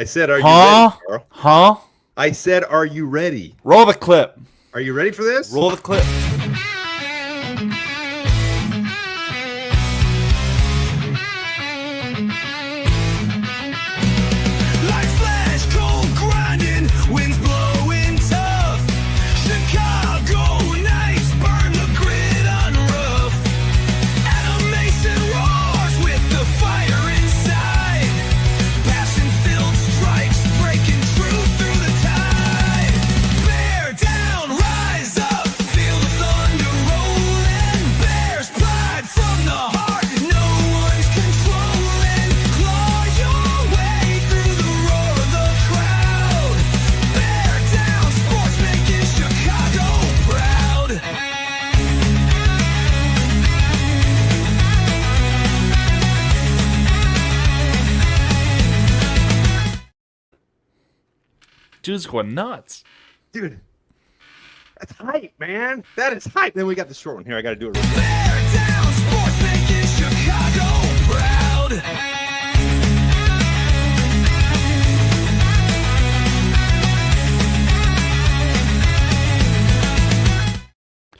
I said, are you Huh? ready, Karl? Huh? I said, are you ready? Roll the clip. Are you ready for this? Roll the clip. Like flash, cold grinding, winds blowing tough. Chicago nights burn the grid on rough. Animation roars with the fire inside. Passion-filled strikes breaking truth through the tide. Bear down, rise up, feel the thunder rolling. Bear's pride from the heart, no one's controlling. Claw your way through the roar of the crowd. Bear down, sports making Chicago proud. Dude's going nuts. Dude, that's hype, man. That is hype. Then we got the short one here. I got to do it real quick. Bear down, sports making Chicago proud.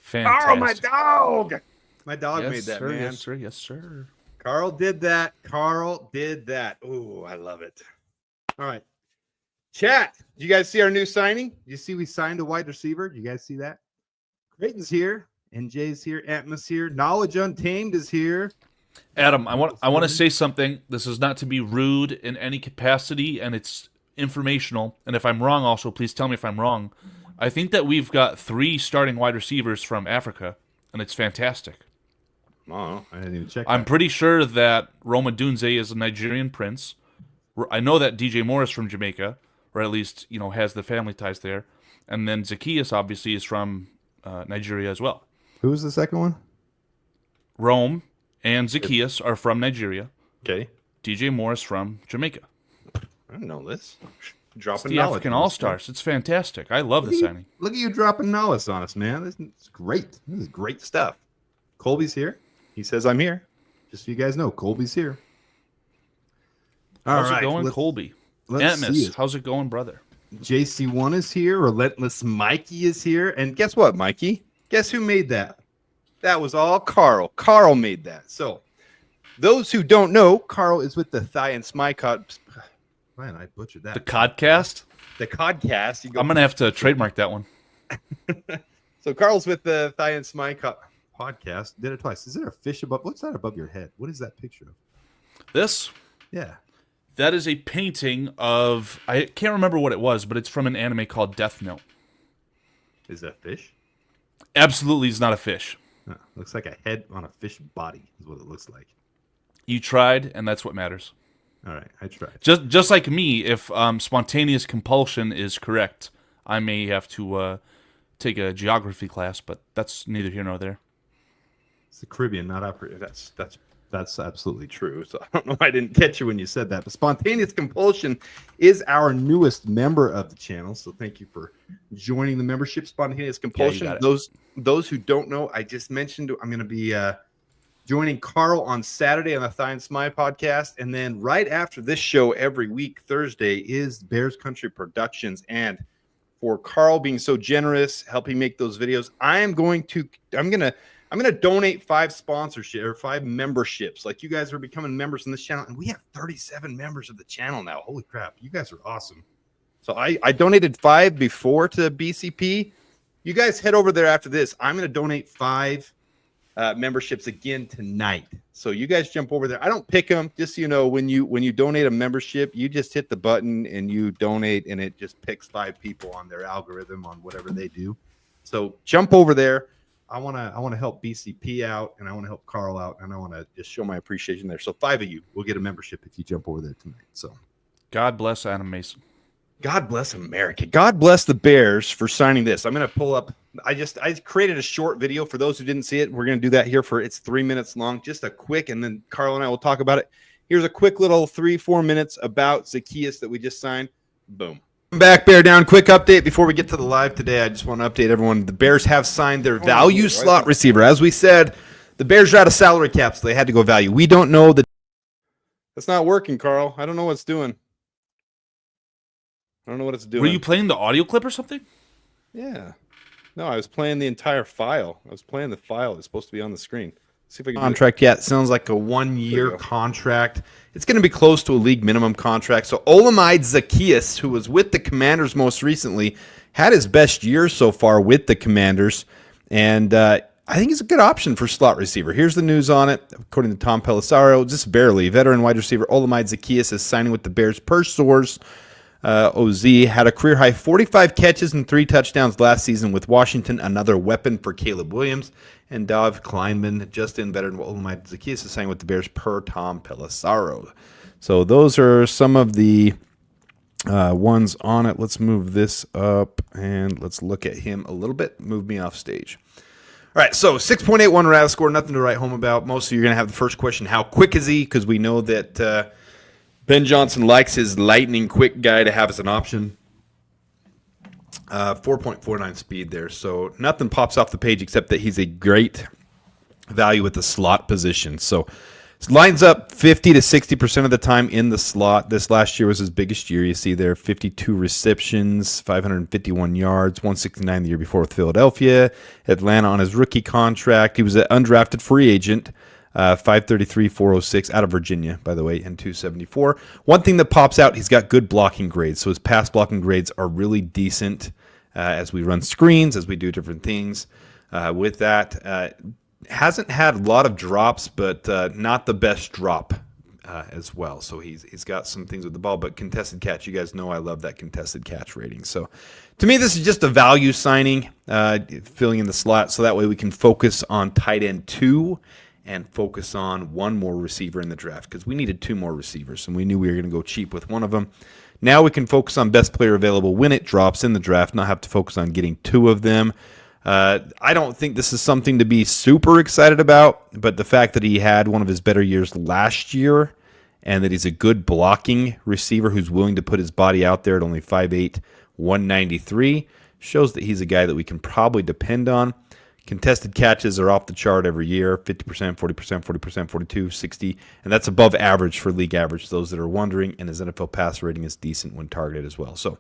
Fantastic. Oh, my dog. My dog Yes, made that, sir, man. Yes, sir. Yes, sir. Karl did that. Karl did that. Ooh, I love it. All right. Chat. Did you guys see our new signing? You see we signed a wide receiver? Do you guys see that? Creighton's here. NJ's here. Atmos here. Knowledge Untamed is here. Adam, I want to say something. This is not to be rude in any capacity, and it's informational. And if I'm wrong, also please tell me if I'm wrong. I think that we've got 3 starting wide receivers from Africa, and it's fantastic. Oh, I didn't even check. I'm pretty sure that Roma Dunze is a Nigerian prince. I know that DJ Moore is from Jamaica, or at least has the family ties there. And then Zacchaeus obviously is from Nigeria as well. Who's the second one? Rome and Zacchaeus are from Nigeria. Okay. DJ Moore is from Jamaica. I didn't know this. It's Dropping the knowledge. African on us, All-Stars. It's fantastic. I love the signing. Look at you dropping knowledge on us, man. This is great. This is great stuff. Colby's here. He says I'm here. Just so you guys know, Colby's here. All How's right, it going, let's- Colby? Let's see Atmos, it. how's it going, brother? JC1 is here. Relentless Mikey is here. And guess what, Mikey? Guess who made that? That was all Karl. Karl made that. So, those who don't know, Karl is with the Thy Smi Man, I butchered that. The Codcast? The Codcast. I'm going to have to trademark that one. So, Karl's with the Thy Smi podcast. Did it twice. Is there a fish above? What's that above your head? What is that picture of? This? Yeah. That is a painting of... I can't remember what it was, but it's from an anime called Death Note. Is that fish? Absolutely is not a fish. Huh, looks like a head on a fish body is what it looks like. You tried, and that's what matters. All right, I tried. Just like me, if spontaneous compulsion is correct, I may have to take a geography class, but that's neither here nor there. It's the Caribbean, not Africa. That's absolutely true. So I don't know why I didn't catch you when you said that. But Spontaneous Compulsion is our newest member of the channel. So thank you for joining the membership. Spontaneous Compulsion. Yeah, you got it. Those who don't know, I just mentioned I'm going to be joining Karl on Saturday on the Thy Smi podcast. And then right after this show every week, Thursday, is Bears Country Productions. And for Karl being so generous, helping make those videos, I'm going to donate 5 sponsorship or 5 memberships. Like, you guys are becoming members in this channel, and we have 37 members of the channel now. Holy crap, you guys are awesome. So I donated 5 before to BCP. You guys head over there after this. I'm going to donate 5 memberships again tonight. So you guys jump over there. I don't pick them. Just so you know, when you donate a membership, you just hit the button and you donate, and it just picks 5 people on their algorithm on whatever they do. So jump over there. I want to help BCP out, and I want to help Karl out, and I want to just show my appreciation there. So 5 of you will get a membership if you jump over there tonight. So God bless Adam Mason. God bless America. God bless the Bears for signing this. I'm going to pull up. I created a short video for those who didn't see it. We're going to do that here it's 3 minutes long, just a quick, and then Karl and I will talk about it. Here's a quick little 3-4 minutes about Zacchaeus that we just signed. Boom. Back, Bear Down. Quick update before we get to the live today. I just want to update everyone. The Bears have signed their value slot receiver. As we said, the Bears are out of salary cap, so they had to go value. We don't know the. That's not working, Karl. I don't know what's doing. I don't know what it's doing. Were you playing the audio clip or something? Yeah. No, I was playing the entire file. I was playing the file that's supposed to be on the screen. See if I can contract. Yeah, it sounds like a 1-year contract. It's going to be close to a league minimum contract. So Olamide Zacchaeus, who was with the Commanders most recently, had his best year so far with the Commanders, and I think he's a good option for slot receiver. Here's the news on it. According to Tom Pelissaro, just barely, veteran wide receiver Olamide Zacchaeus is signing with the Bears per source. OZ had a career-high 45 catches and 3 touchdowns last season with Washington, another weapon for Caleb Williams. And Dov Kleinman, just in better than Olamide Zacchaeus, is signing with the Bears per Tom Pelissaro. So those are some of the ones on it. Let's move this up, and let's look at him a little bit. Move me off stage. All right, so 6.81 RAS score, nothing to write home about. Most of you are going to have the first question, how quick is he? Because we know that Ben Johnson likes his lightning quick guy to have as an option. 4.49 speed there, so nothing pops off the page except that he's a great value at the slot position. So lines up 50 to 60% of the time in the slot. This last year was his biggest year. You see there 52 receptions, 551 yards, 169 the year before with Philadelphia. Atlanta on his rookie contract. He was an undrafted free agent. 533, 406 out of Virginia, by the way, and 274. One thing that pops out, he's got good blocking grades. So his pass blocking grades are really decent as we run screens, as we do different things with that. Hasn't had a lot of drops, but not the best drop as well. So he's got some things with the ball, but contested catch, you guys know I love that contested catch rating. So to me, this is just a value signing, filling in the slot, so that way we can focus on tight end 2 and focus on one more receiver in the draft, because we needed 2 more receivers, and we knew we were going to go cheap with one of them. Now we can focus on best player available when it drops in the draft, not have to focus on getting 2 of them. I don't think this is something to be super excited about, but the fact that he had one of his better years last year and that he's a good blocking receiver who's willing to put his body out there at only 5'8", 193 shows that he's a guy that we can probably depend on. Contested catches are off the chart every year, 50%, 40%, 40%, 42, 60, and that's above average for league average, those that are wondering, and his NFL pass rating is decent when targeted as well. So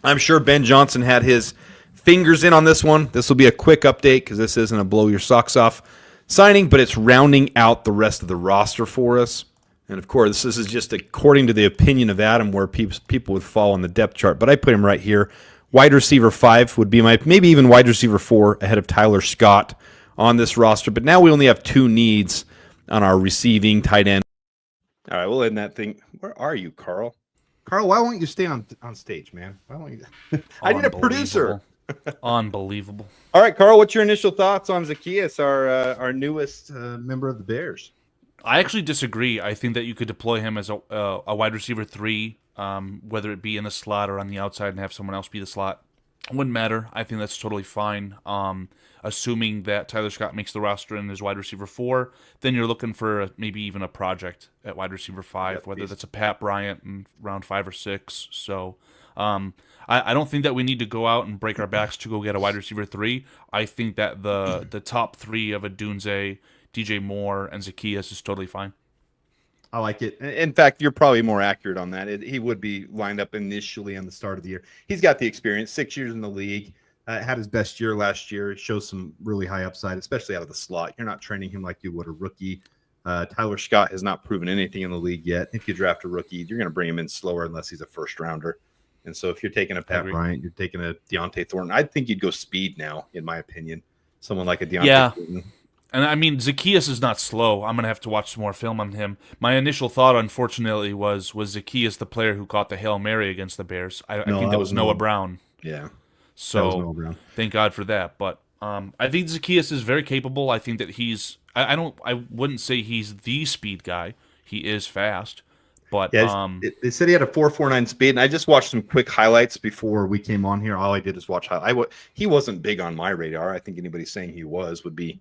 I'm sure Ben Johnson had his fingers in on this one. This will be a quick update because this isn't a blow your socks off signing, but it's rounding out the rest of the roster for us. And of course, this is just according to the opinion of Adam where people would fall on the depth chart, but I put him right here. Wide receiver 5 would be maybe even wide receiver 4 ahead of Tyler Scott on this roster. But now we only have 2 needs on our receiving tight end. All right, we'll end that thing. Where are you, Karl? Karl, why won't you stay on stage, man? Why won't you? I need a producer. Unbelievable. All right, Karl, what's your initial thoughts on Zacchaeus, our newest member of the Bears? I actually disagree. I think that you could deploy him as a wide receiver 3, whether it be in the slot or on the outside and have someone else be the slot. It wouldn't matter. I think that's totally fine. Assuming that Tyler Scott makes the roster and is wide receiver 4, then you're looking for maybe even a project at wide receiver 5, whether that's a Pat Bryant in round 5 or 6. So I don't think that we need to go out and break our backs to go get a wide receiver 3. I think that the top 3 of a Dunze, DJ Moore, and Zacchaeus is totally fine. I like it. In fact, you're probably more accurate on that. He would be lined up initially on the start of the year. He's got the experience, 6 years in the league, had his best year last year. It shows some really high upside, especially out of the slot. You're not training him like you would a rookie. Tyler Scott has not proven anything in the league yet. If you draft a rookie, you're going to bring him in slower unless he's a first rounder. And so if you're taking a Pat Bryant, you're taking a Deontay Thornton, I think you'd go speed now, in my opinion. Someone like a Deontay Thornton. And I mean, Zacchaeus is not slow. I'm going to have to watch some more film on him. My initial thought, unfortunately, was Zacchaeus the player who caught the Hail Mary against the Bears? I think that was Noah Brown. Yeah. So thank God for that. But I think Zacchaeus is very capable. I think that I wouldn't say he's the speed guy. He is fast. But they said he had a 4.49 speed, and I just watched some quick highlights before we came on here. All I did is watch highlights. He wasn't big on my radar. I think anybody saying he would be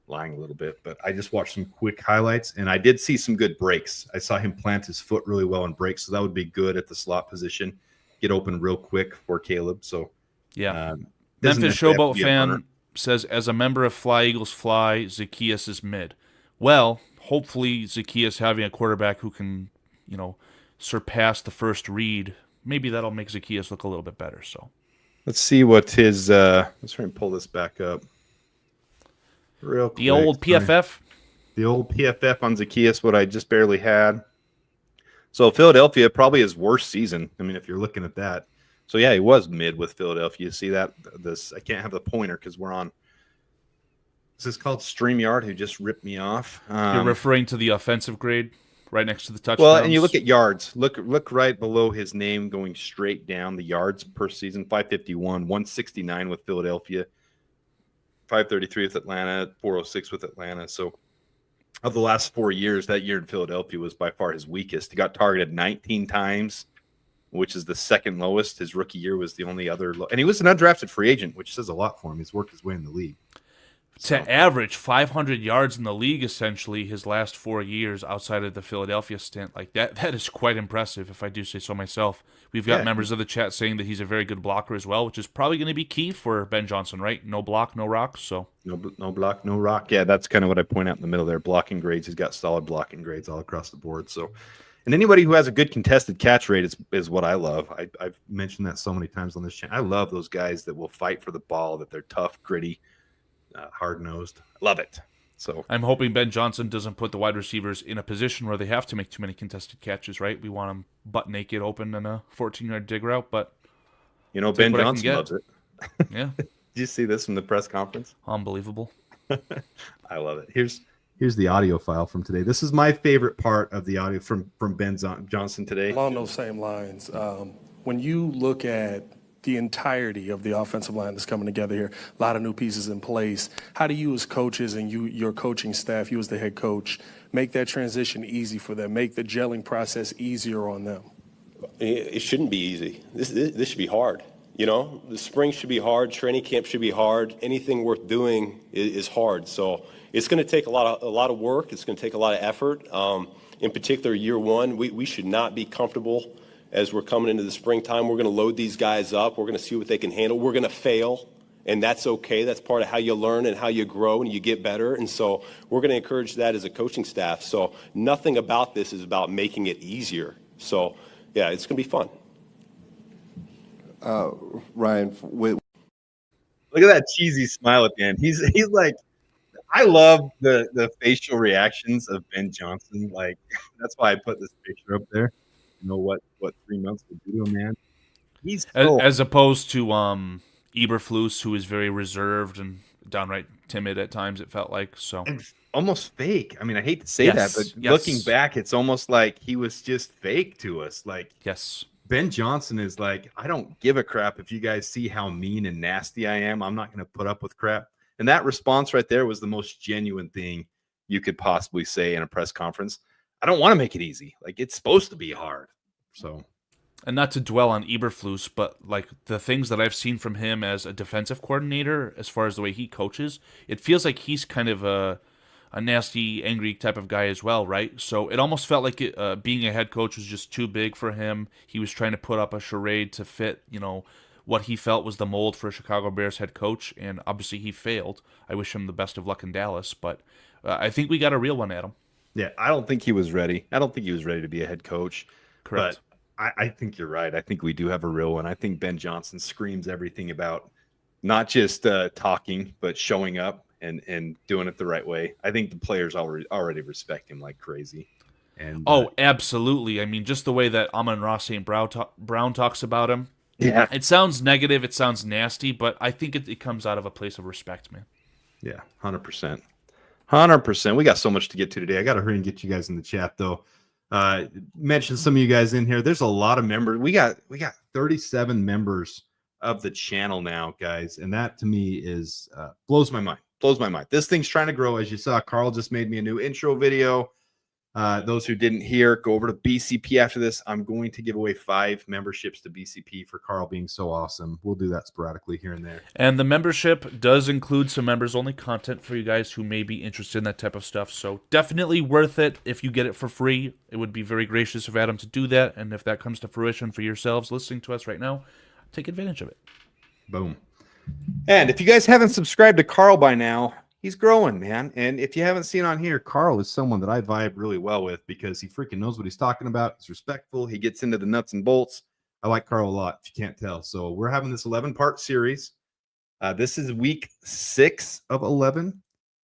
lying a little bit, but I just watched some quick highlights, and I did see some good breaks. I saw him plant his foot really well in breaks, so that would be good at the slot position. Get open real quick for Caleb. So yeah, Memphis Showboat fan says, as a member of Fly Eagles Fly, Zacchaeus is mid. Well, hopefully Zacchaeus having a quarterback who can, surpass the first read maybe that'll make Zacchaeus look a little bit better. So Let's see what his. Let's try and pull this back up. Real quick. the old PFF. The old PFF on Zacchaeus, what I just barely had. So Philadelphia, probably his worst season. I mean, if you're looking at that. So yeah, he was mid with Philadelphia. You see that? This I can't have the pointer because we're on. This is called StreamYard, who just ripped me off. You're referring to the offensive grade right next to the touchdowns. Well, and you look at yards. Look right below his name, going straight down the yards per season. 551, 169 with Philadelphia, 533 with Atlanta, 406 with Atlanta. So of the last 4 years, that year in Philadelphia was by far his weakest. He got targeted 19 times, which is the second lowest. His rookie year was the only other and he was an undrafted free agent, which says a lot for him. He's worked his way in the league. To average 500 yards in the league, essentially, his last 4 years outside of the Philadelphia stint, like that is quite impressive, if I do say so myself. We've got members of the chat saying that he's a very good blocker as well, which is probably going to be key for Ben Johnson, right? No block, no rock, so. No block, no rock. Yeah, that's kind of what I point out in the middle there. Blocking grades, he's got solid blocking grades all across the board. So, and anybody who has a good contested catch rate is what I love. I've mentioned that so many times on this channel. I love those guys that will fight for the ball, that they're tough, gritty, hard-nosed. Love it. So I'm hoping Ben Johnson doesn't put the wide receivers in a position where they have to make too many contested catches, right? We want them butt naked open in a 14-yard dig route, but Ben Johnson loves it. Yeah. Did you see this from the press conference? Unbelievable. I love it. Here's the audio file from today. This is my favorite part of the audio from Ben Johnson today. Along those same lines, when you look at the entirety of the offensive line that's coming together here, a lot of new pieces in place. How do you as coaches and your coaching staff, you as the head coach, make that transition easy for them, make the gelling process easier on them? It shouldn't be easy. This should be hard. The spring should be hard. Training camp should be hard. Anything worth doing is hard. So it's going to take a lot of work. It's going to take a lot of effort. In particular, year one, we should not be comfortable. As we're coming into the springtime, we're going to load these guys up. We're going to see what they can handle. We're going to fail, and that's okay. That's part of how you learn and how you grow and you get better. And so we're going to encourage that as a coaching staff. So nothing about this is about making it easier. So, yeah, it's going to be fun. Ryan, look at that cheesy smile at the end. He's like, I love the facial reactions of Ben Johnson. Like, that's why I put this picture up there. You know what 3 months would do to a man. He's as opposed to Eberflus, who is very reserved and downright timid at times. It felt like so, and almost fake. I mean, I hate to say that, but looking back, it's almost like he was just fake to us. Like, yes, Ben Johnson is like, I don't give a crap if you guys see how mean and nasty I am. I'm not going to put up with crap. And that response right there was the most genuine thing you could possibly say in a press conference. I don't want to make it easy. Like, it's supposed to be hard. So, and not to dwell on Eberflus, but like the things that I've seen from him as a defensive coordinator, as far as the way he coaches, it feels like he's kind of a nasty, angry type of guy as well, right? So it almost felt like being a head coach was just too big for him. He was trying to put up a charade to fit, what he felt was the mold for a Chicago Bears head coach, and obviously he failed. I wish him the best of luck in Dallas, but I think we got a real one at him. Yeah, I don't think he was ready. I don't think he was ready to be a head coach. Correct. But I think you're right. I think we do have a real one. I think Ben Johnson screams everything about not just talking, but showing up and doing it the right way. I think the players already respect him like crazy. And absolutely. I mean, just the way that Amon-Ra St. Brown talks about him. Yeah. It sounds negative. It sounds nasty, but I think it comes out of a place of respect, man. Yeah, 100%. 100%. We got so much to get to today. I got to hurry and get you guys in the chat, though. Mention some of you guys in here. There's a lot of members. We got 37 members of the channel now, guys, and that to me is blows my mind. This thing's trying to grow. As you saw, Karl just made me a new intro video. Those who didn't hear, go over to BCP after this. I'm going to give away 5 memberships to BCP for Karl being so awesome. We'll do that sporadically here and there. And the membership does include some members-only content for you guys who may be interested in that type of stuff. So definitely worth it if you get it for free. It would be very gracious of Adam to do that. And if that comes to fruition for yourselves listening to us right now, take advantage of it. Boom. And if you guys haven't subscribed to Karl by now, he's growing, man. And if you haven't seen on here, Karl is someone that I vibe really well with because he freaking knows what he's talking about. He's respectful. He gets into the nuts and bolts. I like Karl a lot, if you can't tell. So we're having this 11-part series. This is week 6 of 11.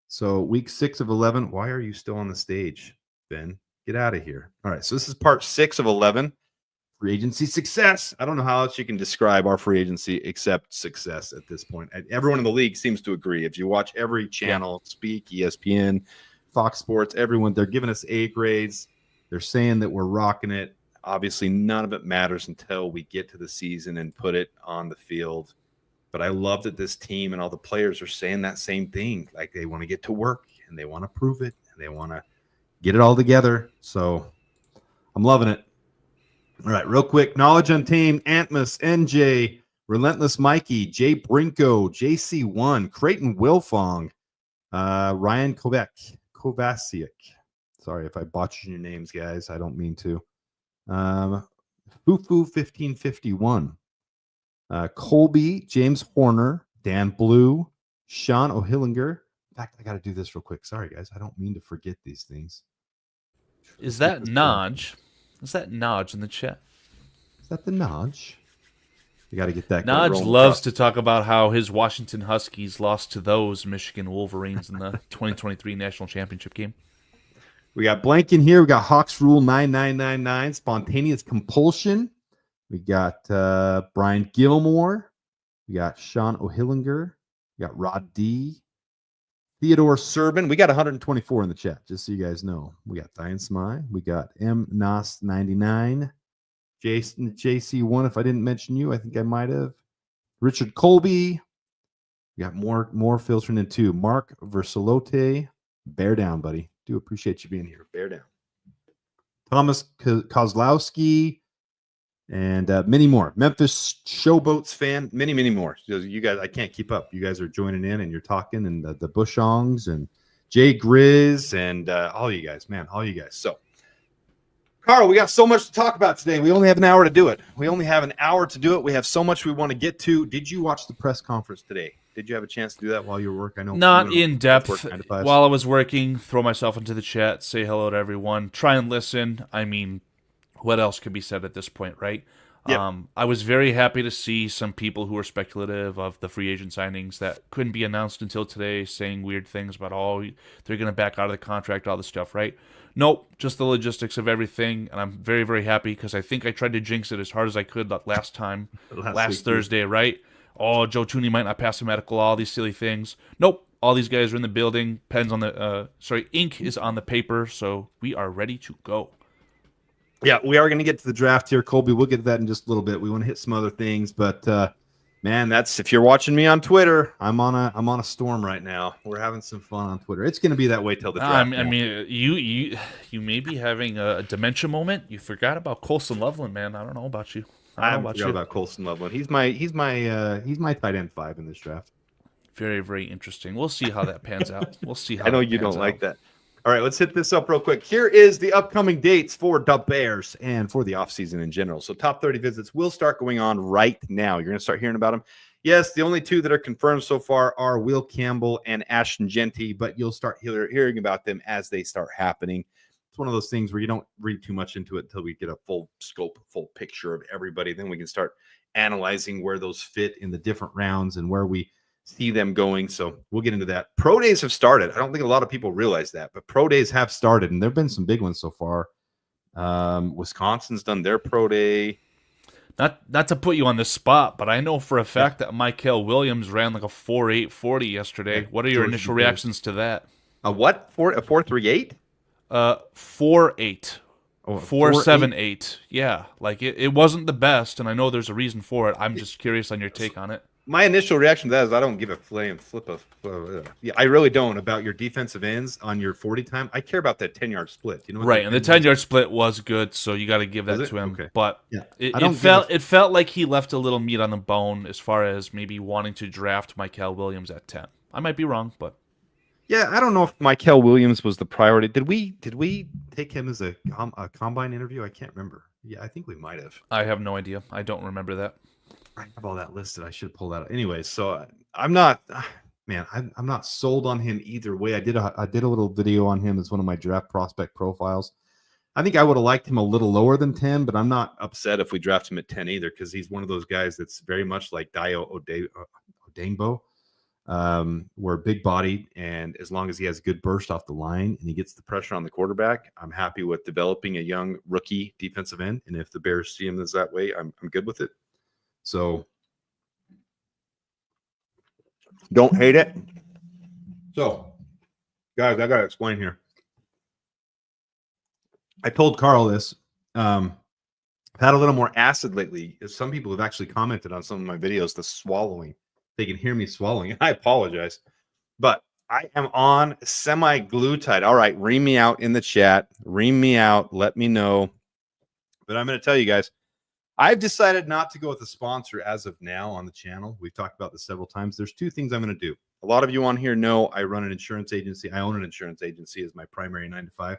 So week 6 of 11. Why are you still on the stage, Ben? Get out of here. All right. So this is part 6 of 11. Free agency success. I don't know how else you can describe our free agency except success at this point. Everyone in the league seems to agree. If you watch every channel, Speak, ESPN, Fox Sports, everyone, they're giving us A grades. They're saying that we're rocking it. Obviously, none of it matters until we get to the season and put it on the field. But I love that this team and all the players are saying that same thing. Like they want to get to work and they want to prove it and they want to get it all together. So I'm loving it. All right, real quick. Knowledge Untamed, Antmus, NJ, Relentless Mikey, Jay Brinko, JC1, Creighton Wilfong, Ryan Kovacic. Sorry if I botched your names, guys. I don't mean to. Fufu 1551. Colby, James Horner, Dan Blue, Sean O'Hillinger. In fact, I got to do this real quick. Sorry, guys. I don't mean to forget these things. Is that Naj? Is that Naj in the chat? Is that the Naj? You got to get that. Naj loves to talk about how his Washington Huskies lost to those Michigan Wolverines in the 2023 National Championship game. We got Blank in here. We got Hawks Rule 9999, Spontaneous Compulsion. We got Brian Gilmore. We got Sean O'Hillinger. We got Rod D. Theodore Serban. We got 124 in the chat, just so you guys know. We got Thy Smi. We got M Nas 99. Jason JC1. If I didn't mention you, I think I might have. Richard Colby. We got more filtering in too. Mark Versalote. Bear down, buddy. Do appreciate you being here. Bear down. Thomas Kozlowski. And many more. Memphis Showboats fan. Many more. You guys, I can't keep up. You guys are joining in and you're talking, and the Bushongs and Jay Grizz and all you guys, man, all you guys. So, Karl, we got so much to talk about today. We only have an hour to do it. We have so much we want to get to. Did you watch the press conference today? Did you have a chance to do that while you were working? I know not in depth. 9 to 5. While I was working, throw myself into the chat, say hello to everyone, try and listen. I mean, what else could be said at this point, right? Yep. I was very happy to see some people who were speculative of the free agent signings that couldn't be announced until today, saying weird things about, they're going to back out of the contract, all this stuff, right? Nope, just the logistics of everything, and I'm very, very happy because I think I tried to jinx it as hard as I could last time, last Thursday, right? Oh, Joe Tooney might not pass a medical, all these silly things. Nope, all these guys are in the building, ink is on the paper, so we are ready to go. Yeah, we are going to get to the draft here, Colby. We'll get to that in just a little bit. We want to hit some other things, but man, that's if you're watching me on Twitter, I'm on a storm right now. We're having some fun on Twitter. It's going to be that way till the draft. I mean, you may be having a dementia moment. You forgot about Colson Loveland, man. I don't know about you. I forgot about Colson Loveland. He's my tight end 5 in this draft. Very, very interesting. We'll see how that pans out. We'll see how. I know you don't like that. All right, let's hit this up real quick. Here is the upcoming dates for the Bears and for the offseason in general. So top 30 visits will start going on right now. You're going to start hearing about them. Yes, the only 2 that are confirmed so far are Will Campbell and Ashton Genty, but you'll start hearing about them as they start happening. It's one of those things where you don't read too much into it until we get a full scope, full picture of everybody. Then we can start analyzing where those fit in the different rounds and where we see them going. So we'll get into that. Pro days have started. I don't think a lot of people realize that, but pro days have started, and there have been some big ones so far. Wisconsin's done their pro day. Not to put you on the spot, but I know for a fact that Mykel Williams ran like a 4.840 yesterday. What are your initial reactions to that? A what? A 4.38? 4.8. Oh, 4.78. Yeah, like it wasn't the best, and I know there's a reason for it. I'm just curious on your take on it. My initial reaction to that is I don't give a flip of. Yeah, I really don't about your defensive ends on your 40 time. I care about that 10-yard split. You know, right? And the 10-yard split was good, so you got to give that to him. Okay. But yeah. it felt like he left a little meat on the bone as far as maybe wanting to draft Mykel Williams at 10. I might be wrong, but yeah, I don't know if Mykel Williams was the priority. Did we take him as a combine interview? I can't remember. Yeah, I think we might have. I have no idea. I don't remember that. I have all that listed. I should pull that out. Anyways, so I'm not, man, I'm not sold on him either way. I did a little video on him as one of my draft prospect profiles. I think I would have liked him a little lower than 10, but I'm not upset if we draft him at 10 either, because he's one of those guys that's very much like Dio Odangbo, where big bodied, and as long as he has good burst off the line and he gets the pressure on the quarterback, I'm happy with developing a young rookie defensive end. And if the Bears see him as that way, I'm good with it. So don't hate it. So, guys, I got to explain here. I told Karl this. I've had a little more acid lately. Some people have actually commented on some of my videos, the swallowing. They can hear me swallowing. I apologize. But I am on semi-glutide. All right, ream me out in the chat. Ream me out. Let me know. But I'm going to tell you guys, I've decided not to go with a sponsor as of now on the channel. We've talked about this several times. There's two things I'm going to do. A lot of you on here know I run an insurance agency. I own an insurance agency as my primary 9 to 5.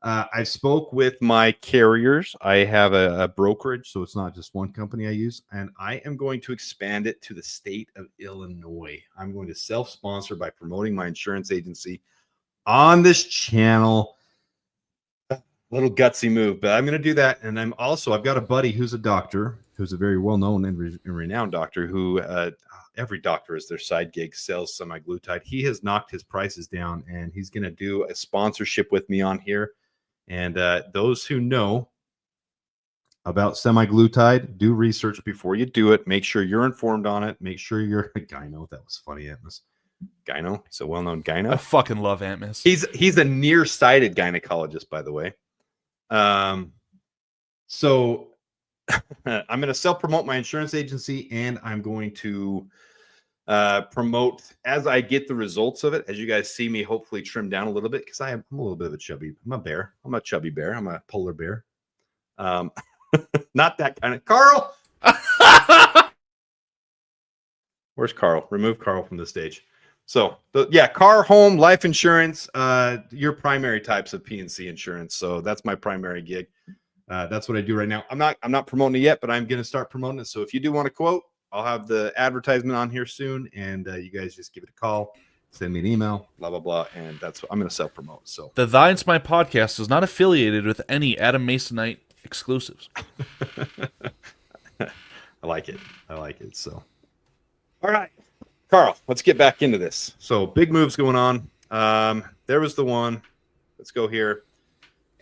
I spoke with my carriers. I have a brokerage, so it's not just one company I use, and I am going to expand it to the state of Illinois. I'm going to self-sponsor by promoting my insurance agency on this channel. Little gutsy move, but I'm going to do that. And I've got a buddy who's a doctor, who's a very well-known and renowned doctor who every doctor is their side gig, sells semi-glutide. He has knocked his prices down, and he's going to do a sponsorship with me on here. And those who know about semi-glutide, do research before you do it. Make sure you're informed on it. Make sure you're a gyno. That was funny, Atmos. Gyno. He's a well-known gyno. I fucking love Atmos. He's a nearsighted gynecologist, by the way. So I'm going to self-promote my insurance agency, and I'm going to promote as I get the results of it. As you guys see me hopefully trim down a little bit, because I'm a little bit of I'm a bear. I'm a chubby bear. I'm a polar bear. Not that kind of Karl. Where's Karl? Remove Karl from the stage. So yeah, car, home, life insurance, your primary types of P&C insurance. So that's my primary gig. That's what I do right now. I'm not promoting it yet, but I'm going to start promoting it. So if you do want to quote, I'll have the advertisement on here soon, and you guys just give it a call, send me an email, blah, blah, blah, and that's what I'm going to self-promote. So the Thy Smi podcast is not affiliated with any Adam Masonite exclusives. I like it. So, all right, Karl, let's get back into this. So big moves going on. There was the one. Let's go here.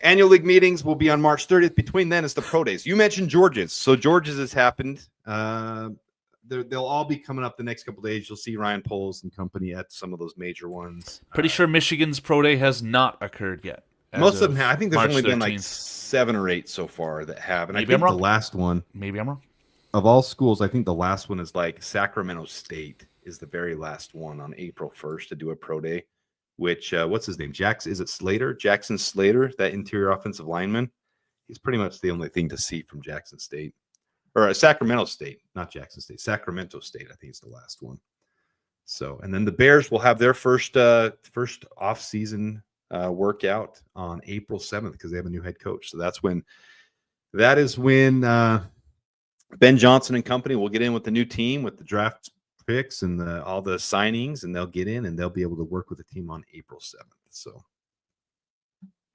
Annual league meetings will be on March 30th. Between then is the pro days. You mentioned George's. So George's has happened. They'll all be coming up the next couple of days. You'll see Ryan Poles and company at some of those major ones. Pretty sure Michigan's pro day has not occurred yet. Most of them have. I think there's March only 13th. been like 7 or 8 so far that have. And Maybe I think I'm wrong. the last one, Maybe I'm wrong. of all schools, I think the last one is like Sacramento State is the very last one on April 1st to do a pro day, which, what's his name? Is it Slater? Jackson Slater, that interior offensive lineman. He's pretty much the only thing to see from Jackson State. Or Sacramento State, not Jackson State. Sacramento State, I think, is the last one. So, and then the Bears will have their first off-season workout on April 7th because they have a new head coach. So that is when Ben Johnson and company will get in with the new team with the draft picks and all the signings, and they'll get in and they'll be able to work with the team on April 7th. So, all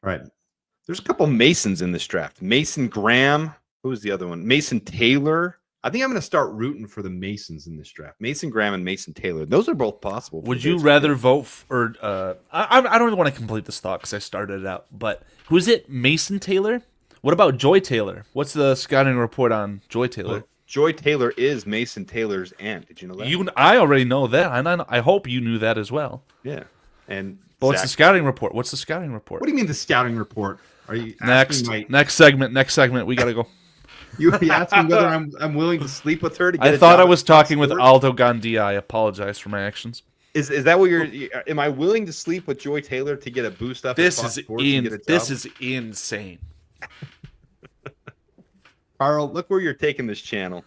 right. There's a couple Masons in this draft. Mason Graham. Who was the other one? Mason Taylor. I think I'm going to start rooting for the Masons in this draft. Mason Graham and Mason Taylor. Those are both possible. Would you rather vote for I don't really want to complete this thought because I started it out, but who is it? Mason Taylor? What about Joy Taylor? What's the scouting report on Joy Taylor? Well, Joy Taylor is Mason Taylor's aunt. Did you know that? I already know that, and I hope you knew that as well. Yeah. And but what's the scouting report? What's the scouting report? What do you mean the scouting report? Are you next segment? We got to go. You asking whether I'm willing to sleep with her to get I thought I was talking with Aldo Gandia. I apologize for my actions. Is that what am I willing to sleep with Joy Taylor to get a boost up? This is insane. Karl, look where you're taking this channel.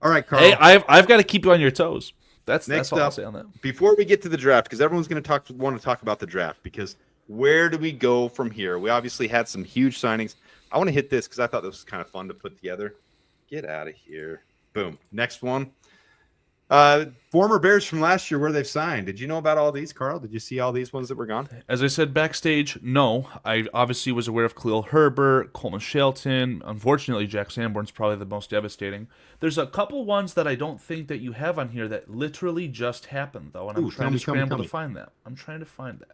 All right, Karl. Hey, I've got to keep you on your toes. That's all I'll say on that. Before we get to the draft, because everyone's going to want to talk about the draft, because where do we go from here? We obviously had some huge signings. I want to hit this because I thought this was kind of fun to put together. Get out of here. Boom. Next one. Former Bears from last year, where they've signed. Did you know about all these, Carl? Did you see all these ones that were gone? As I said backstage, no. I obviously was aware of Khalil Herbert, Coleman Shelton. Unfortunately, Jack Sanborn's probably the most devastating. There's a couple ones that I don't think that you have on here that literally just happened, though, and I'm trying to scramble to find that. I'm trying to find that.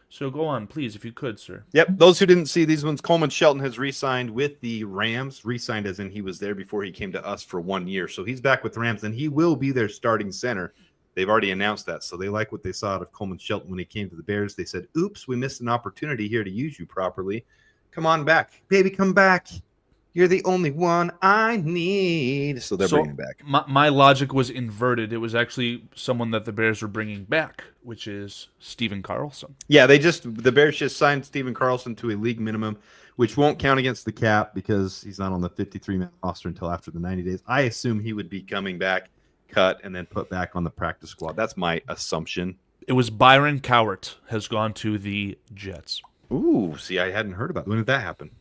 So go on, please, if you could, sir. Yep. Those who didn't see these ones, Coleman Shelton has re-signed with the Rams. Re-signed as in he was there before he came to us for 1 year. So he's back with the Rams, and he will be their starting center. They've already announced that. So they like what they saw out of Coleman Shelton when he came to the Bears. They said, oops, we missed an opportunity here to use you properly. Come on back. Baby, come back. You're the only one I need. So they're bringing him back. My logic was inverted. It was actually someone that the Bears were bringing back, which is Steven Carlson. Yeah, the Bears just signed Steven Carlson to a league minimum, which won't count against the cap because he's not on the 53-man roster until after the 90 days. I assume he would be coming back, cut, and then put back on the practice squad. That's my assumption. It was Byron Cowart has gone to the Jets. Ooh, see, I hadn't heard about it. When did that happen?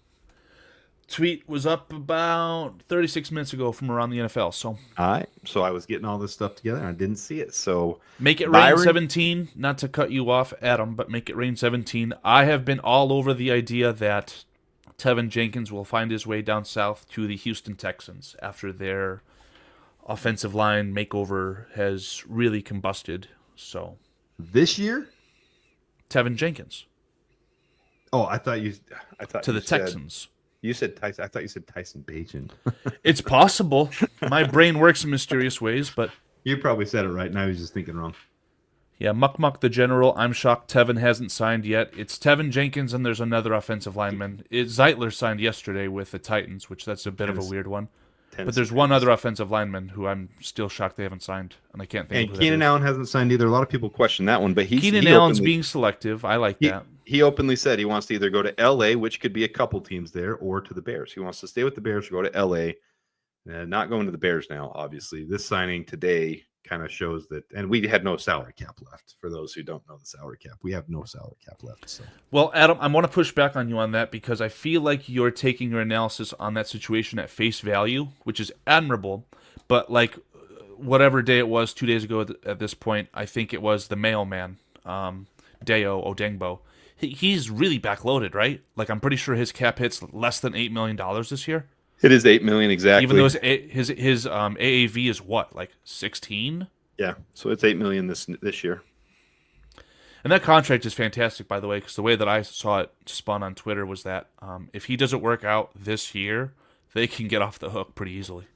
Tweet was up about 36 minutes ago from around the NFL. So, all right. So I was getting all this stuff together and I didn't see it. So make it rain 17. Not to cut you off, Adam, but make it rain 17. I have been all over the idea that Tevin Jenkins will find his way down south to the Houston Texans after their offensive line makeover has really combusted. So this year, Tevin Jenkins. Oh, I thought to the Texans. You said Tyson. I thought you said Tyson Bagent. It's possible. My brain works in mysterious ways, but you probably said it right, and I was just thinking wrong. Yeah, Muck the General. I'm shocked Tevin hasn't signed yet. It's Tevin Jenkins, and there's another offensive lineman. Zeitler signed yesterday with the Titans, which that's a bit of a weird one. But there's one other offensive lineman who I'm still shocked they haven't signed, and I can't think of who Keenan Allen hasn't signed either. A lot of people question that one, but Keenan Allen's being selective. I like that. He openly said he wants to either go to L.A., which could be a couple teams there, or to the Bears. He wants to stay with the Bears or go to L.A. Not going to the Bears now, obviously. This signing today kind of shows that, and we had no salary cap left. For those who don't know the salary cap, we have no salary cap left. So, well, Adam, I want to push back on you on that because I feel like you're taking your analysis on that situation at face value, which is admirable. But like whatever day it was 2 days ago at this point, I think it was the mailman, Deo Odengbo. He's really backloaded, right? Like I'm pretty sure his cap hits less than $8 million this year. It is $8 million exactly. Even though his AAV is what, like 16? Yeah, so it's $8 million this year. And that contract is fantastic, by the way, because the way that I saw it spun on Twitter was that if he doesn't work out this year, they can get off the hook pretty easily.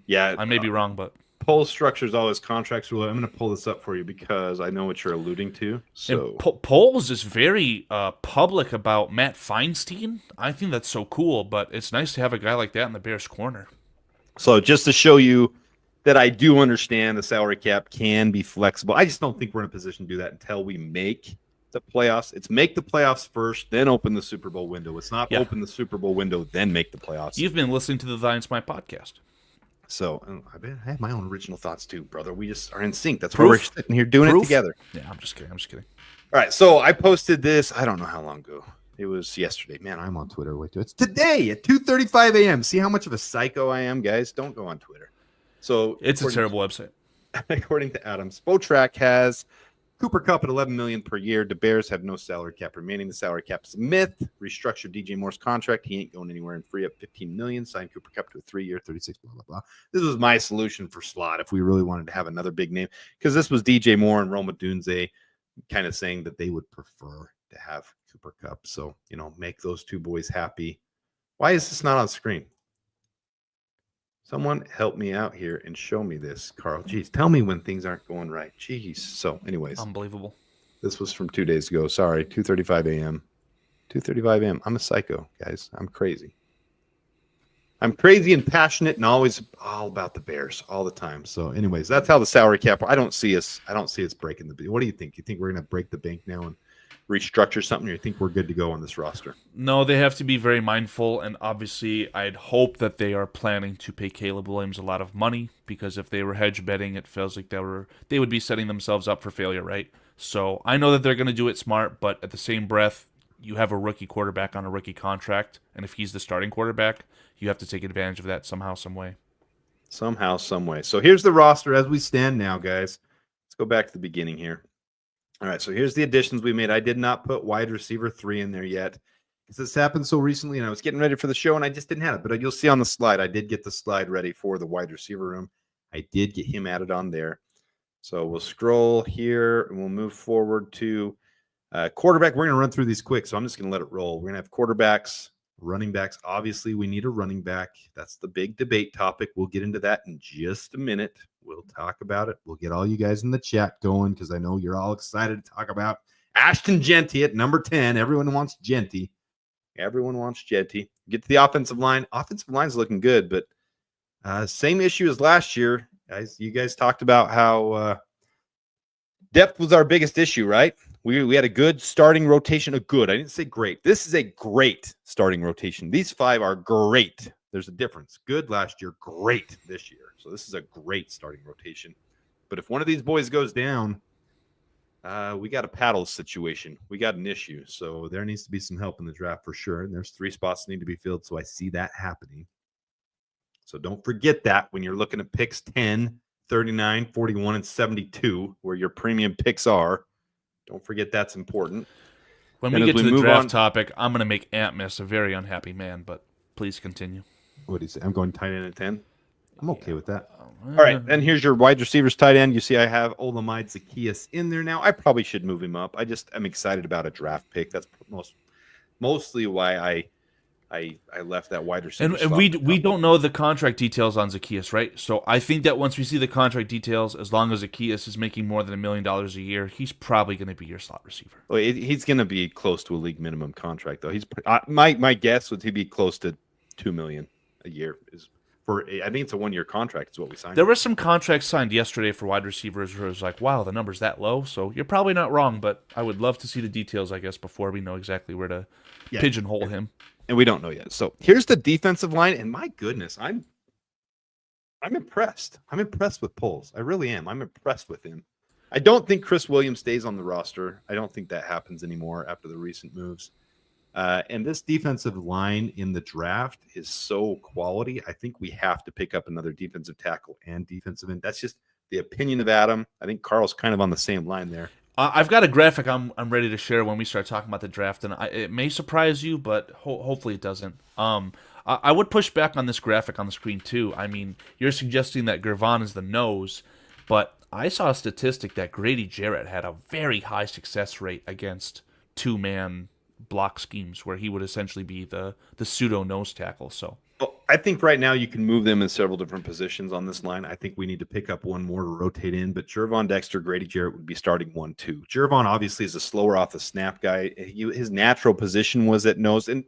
Yeah, I may be wrong, but poll structures always contracts rule. I'm going to pull this up for you because I know what you're alluding to. So Polls is very public about Matt Feinstein. I think that's so cool, but it's nice to have a guy like that in the Bears' corner. So just to show you that I do understand the salary cap can be flexible. I just don't think we're in a position to do that until we make the playoffs. It's make the playoffs first, then open the Super Bowl window. It's not open the Super Bowl window, then make the playoffs. You've been listening to the Thy Smi podcast. So I have my own original thoughts too, brother. We just are in sync. That's why we're sitting here doing it together. Yeah, I'm just kidding. All right, so I posted this. I don't know how long ago. It was yesterday. Man, I'm on Twitter. Wait, it's today at 2:35 a.m. See how much of a psycho I am, guys? Don't go on Twitter. So it's a terrible website. According to Adam, Spotrac has Cooper Kupp at $11 million per year. The Bears have no salary cap remaining. The salary cap is a myth. Restructured DJ Moore's contract. He ain't going anywhere and free up $15 million. Signed Cooper Kupp to a 3-year, 36. Blah blah blah. This was my solution for slot if we really wanted to have another big name, because this was DJ Moore and Roma Dunze kind of saying that they would prefer to have Cooper Kupp. So make those two boys happy. Why is this not on screen? Someone help me out here and show me this, Carl. Jeez, tell me when things aren't going right. Jeez. So, anyways. Unbelievable. This was from 2 days ago. Sorry, 2:35 a.m. 2:35 a.m. I'm a psycho, guys. I'm crazy. I'm crazy and passionate and always all about the Bears all the time. So, anyways, that's how the salary cap. I don't see us breaking the. What do you think? You think we're going to break the bank now and restructure something, or you think we're good to go on this roster? No, they have to be very mindful, and obviously I'd hope that they are planning to pay Caleb Williams a lot of money, because if they were hedge betting, it feels like they would be setting themselves up for failure, right? So I know that they're going to do it smart, but at the same breath, you have a rookie quarterback on a rookie contract, and if he's the starting quarterback, you have to take advantage of that somehow, some way. somehow, some way. So here's the roster as we stand now, guys. Let's go back to the beginning here. All right, so here's the additions we made. I did not put wide receiver 3 in there yet because this happened so recently, and I was getting ready for the show, and I just didn't have it. But you'll see on the slide, I did get the slide ready for the wide receiver room. I did get him added on there. So we'll scroll here, and we'll move forward to quarterback. We're going to run through these quick, so I'm just going to let it roll. We're going to have quarterbacks, running backs. Obviously, we need a running back. That's the big debate topic. We'll get into that in just a minute. We'll talk about it. We'll get all you guys in the chat going because I know you're all excited to talk about Ashton Genty at number 10. Everyone wants Genty. Everyone wants Genty. Get to the offensive line. Offensive line's looking good, but same issue as last year. Guys, you guys talked about how depth was our biggest issue, right? We had a good starting rotation. I didn't say great. This is a great starting rotation. These 5 are great. There's a difference. Good last year, great this year. So this is a great starting rotation. But if one of these boys goes down, we got a paddle situation. We got an issue. So there needs to be some help in the draft for sure. And there's 3 spots that need to be filled. So I see that happening. So don't forget that when you're looking at picks 10, 39, 41, and 72, where your premium picks are. Don't forget that's important. When we get to the draft topic, I'm going to make Ant Miss a very unhappy man, but please continue. What do you say? I'm going tight end at 10. I'm okay with that. All right, and here's your wide receivers tight end. You see I have Olamide Zaccheaus in there now. I probably should move him up. I'm excited about a draft pick. That's mostly why I left that wide receiver. And we don't know the contract details on Zaccheaus, right? So I think that once we see the contract details, as long as Zaccheaus is making more than $1 million a year, he's probably going to be your slot receiver. Well, he's going to be close to a league minimum contract, though. My guess would he be close to $2 million a year. I think it's a 1-year contract is what we signed. There were some contracts signed yesterday for wide receivers where it was like, wow, the number's that low. So you're probably not wrong, but I would love to see the details, I guess, before we know exactly where to pigeonhole him. And we don't know yet. So here's the defensive line, and my goodness, I'm impressed. I'm impressed with Poles. I really am. I'm impressed with him. I don't think Chris Williams stays on the roster. I don't think that happens anymore after the recent moves. And this defensive line in the draft is so quality. I think we have to pick up another defensive tackle and defensive end. That's just the opinion of Adam. I think Karl's kind of on the same line there. I've got a graphic I'm ready to share when we start talking about the draft, and it may surprise you, but hopefully it doesn't. I would push back on this graphic on the screen too. I mean, you're suggesting that Gervon is the nose, but I saw a statistic that Grady Jarrett had a very high success rate against 2-man block schemes where he would essentially be the pseudo nose tackle. So I think right now you can move them in several different positions on this line. I think we need to pick up one more to rotate in, but Gervon Dexter, Grady Jarrett would be starting 1-2. Gervon obviously is a slower off the snap guy. His natural position was at nose. And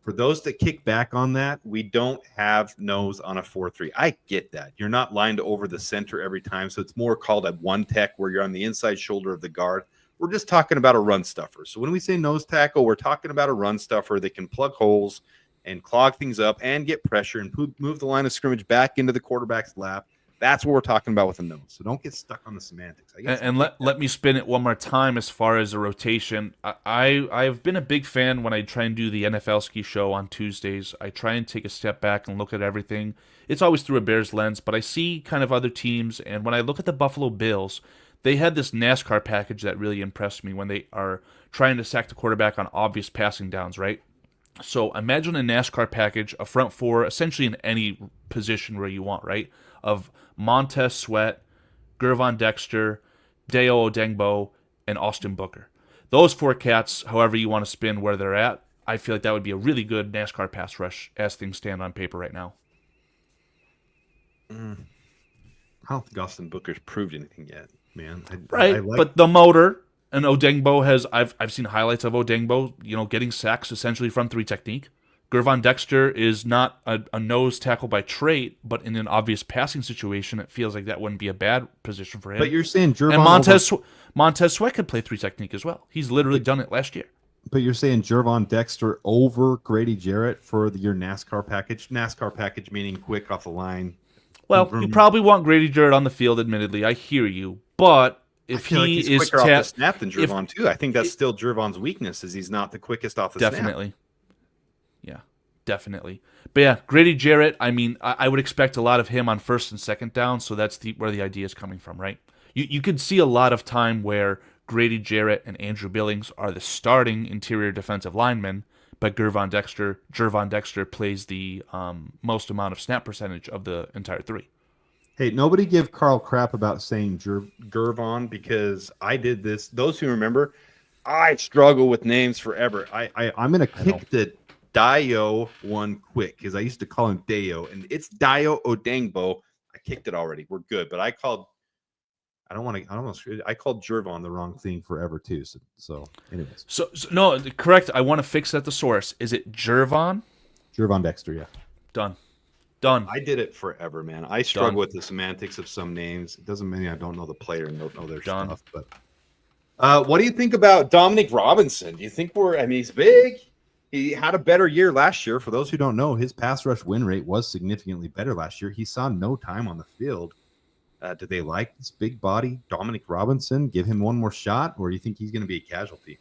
for those that kick back on that, we don't have nose on a 4-3. I get that. You're not lined over the center every time. So it's more called a 1-tech where you're on the inside shoulder of the guard. We're just talking about a run stuffer. So when we say nose tackle, we're talking about a run stuffer that can plug holes and clog things up and get pressure and move the line of scrimmage back into the quarterback's lap. That's what we're talking about with a nose. So don't get stuck on the semantics. And let me spin it one more time as far as the rotation. I've been a big fan when I try and do the NFL Ski Show on Tuesdays. I try and take a step back and look at everything. It's always through a Bears lens, but I see kind of other teams. And when I look at the Buffalo Bills, they had this NASCAR package that really impressed me when they are trying to sack the quarterback on obvious passing downs, right? So imagine a NASCAR package, a front four, essentially in any position where you want, right? Of Montez Sweat, Gervon Dexter, Deo Odengbo, and Austin Booker. Those 4 cats, however you want to spin where they're at, I feel like that would be a really good NASCAR pass rush as things stand on paper right now. I don't think Austin Booker's proved anything yet, man. But the motor and Odengbo has I've seen highlights of Odengbo, getting sacks essentially from 3 technique. Gervon Dexter is not a nose tackle by trait, but in an obvious passing situation, it feels like that wouldn't be a bad position for him. But you're saying Gervon and Montez Sweat could play 3 technique as well. He's literally done it last year. But you're saying Gervon Dexter over Grady Jarrett for your NASCAR package? NASCAR package meaning quick off the line. Well, you probably want Grady Jarrett on the field, admittedly. I hear you. But if he is quicker off the snap than Gervon, too. I think that's still Gervon's weakness, is he's not the quickest off the snap. Definitely. Yeah. definitely. But yeah, Grady Jarrett, I mean, I would expect a lot of him on first and second down, so that's where the idea is coming from, right? You could see a lot of time where Grady Jarrett and Andrew Billings are the starting interior defensive linemen, but Gervon Dexter plays the most amount of snap percentage of the entire three. Hey, nobody give Karl crap about saying Gervon, because I did this. Those who remember, I struggle with names forever. I'm going to kick the Dio one quick, because I used to call him Dio, and it's Dio Odengbo. I kicked it already. We're good. But I called Gervon the wrong thing forever too. So anyways. So no, correct. I want to fix that. The source, is it Gervon? Gervon Dexter, yeah. Done. I did it forever, man. I struggle with the semantics of some names. It doesn't mean I don't know the player and don't know their stuff. But what do you think about Dominic Robinson? Do you think he's big? He had a better year last year. For those who don't know, his pass rush win rate was significantly better last year. He saw no time on the field. Do they like this big body Dominic Robinson? Give him one more shot, or do you think he's going to be a casualty?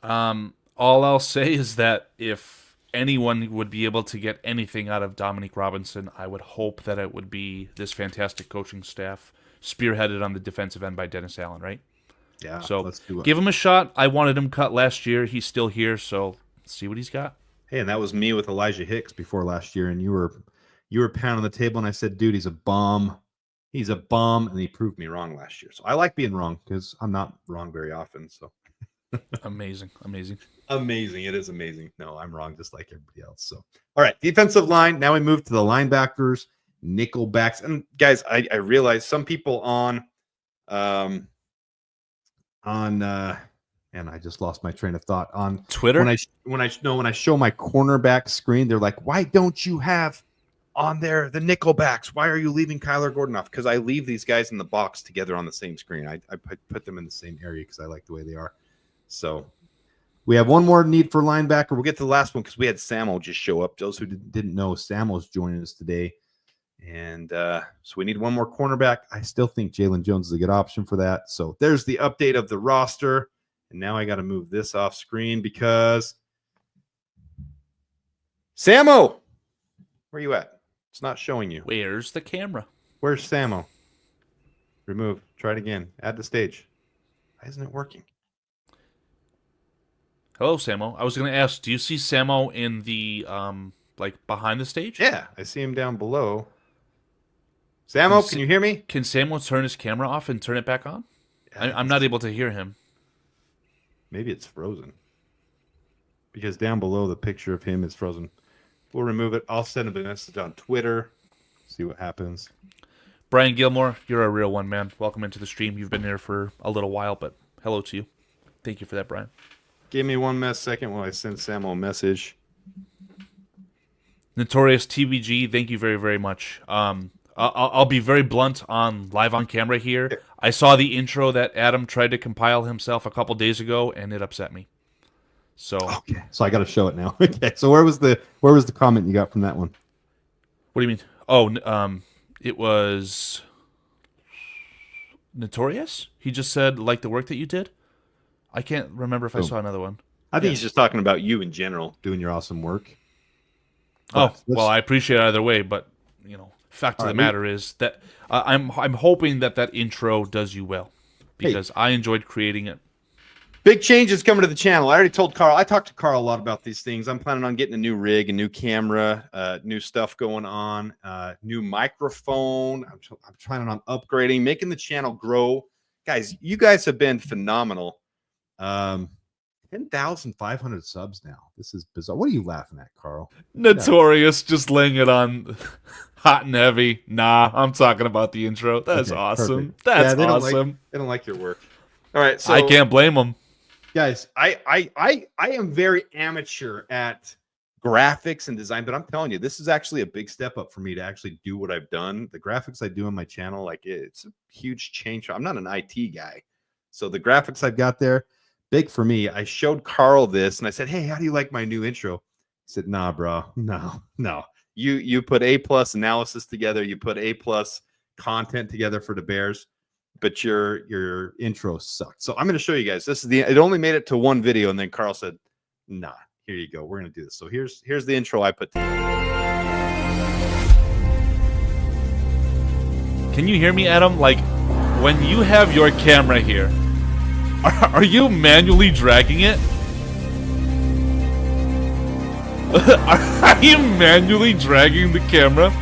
All I'll say is that if anyone would be able to get anything out of Dominic Robinson, I would hope that it would be this fantastic coaching staff, spearheaded on the defensive end by Dennis Allen, right? Yeah. So let's do it. Give him a shot. I wanted him cut last year. He's still here, so let's see what he's got. Hey, and that was me with Elijah Hicks before last year, and you were pounding the table, and I said, dude, he's a bum. He's a bum, and he proved me wrong last year. So I like being wrong, because I'm not wrong very often. So amazing. It is amazing. No, I'm wrong just like everybody else. So all right, defensive line. Now we move to the linebackers, nickel backs. And guys, I realize some people on and I just lost my train of thought on Twitter. When I show my cornerback screen, they're like, why don't you have on there the nickel backs? Why are you leaving Kyler Gordon off? Because I leave these guys in the box together on the same screen. I put them in the same area because I like the way they are. So we have one more need for linebacker. We'll get to the last one because we had Samo just show up. Those who didn't know, Samo's joining us today. And so we need one more cornerback. I still think Jalen Jones is a good option for that. So there's the update of the roster. And now I got to move this off screen because Samo, where you at? It's not showing you. Where's the camera? Where's Samo? Remove. Try it again. Add to stage. Why isn't it working? Hello, Samo. I was going to ask, do you see Samo in the behind the stage? Yeah, I see him down below. Samo, can you hear me? Can Samo turn his camera off and turn it back on? Yeah, I'm not able to hear him. Maybe it's frozen. Because down below the picture of him is frozen. We'll remove it. I'll send him a message on Twitter. See what happens. Brian Gilmore, you're a real one, man. Welcome into the stream. You've been here for a little while, but hello to you. Thank you for that, Brian. Give me 1 second while I send Samo a message. Notorious TBG, thank you very, very much. I'll be very blunt on live on camera here. I saw the intro that Adam tried to compile himself a couple days ago, and it upset me. So okay, so I got to show it now. Okay, so where was the comment you got from that one? What do you mean? Oh, it was Notorious. He just said like the work that you did. I can't remember if I saw another one. I think he's just talking about you in general, doing your awesome work. Oh, well, I appreciate it either way, but fact of the matter is that I'm hoping that intro does you well because I enjoyed creating it. Big changes coming to the channel. I already told Karl. I talked to Karl a lot about these things. I'm planning on getting a new rig, a new camera, new stuff going on, new microphone. I'm planning on upgrading, making the channel grow. Guys, you guys have been phenomenal. 10,500 subs now. This is bizarre. What are you laughing at, Karl? Notorious, just laying it on hot and heavy. Nah, I'm talking about the intro. That's awesome. Perfect. That's awesome. They don't like your work. All right, so I can't blame them. Guys, I am very amateur at graphics and design, but I'm telling you, this is actually a big step up for me to actually do what I've done. The graphics I do on my channel, it's a huge change. I'm not an IT guy, so the graphics I've got there, big for me. I showed Karl this, and I said, "Hey, how do you like my new intro?" He said, "Nah, bro, no. You put A+ analysis together, you put A+ content together for the Bears, but your intro sucked." So I'm going to show you guys. It only made it to one video, and then Karl said, "Nah, Here you go. We're gonna do this. So here's the intro I put together. Can you hear me, Adam? Like, when you have your camera here, are you manually dragging it? Are you manually dragging the camera?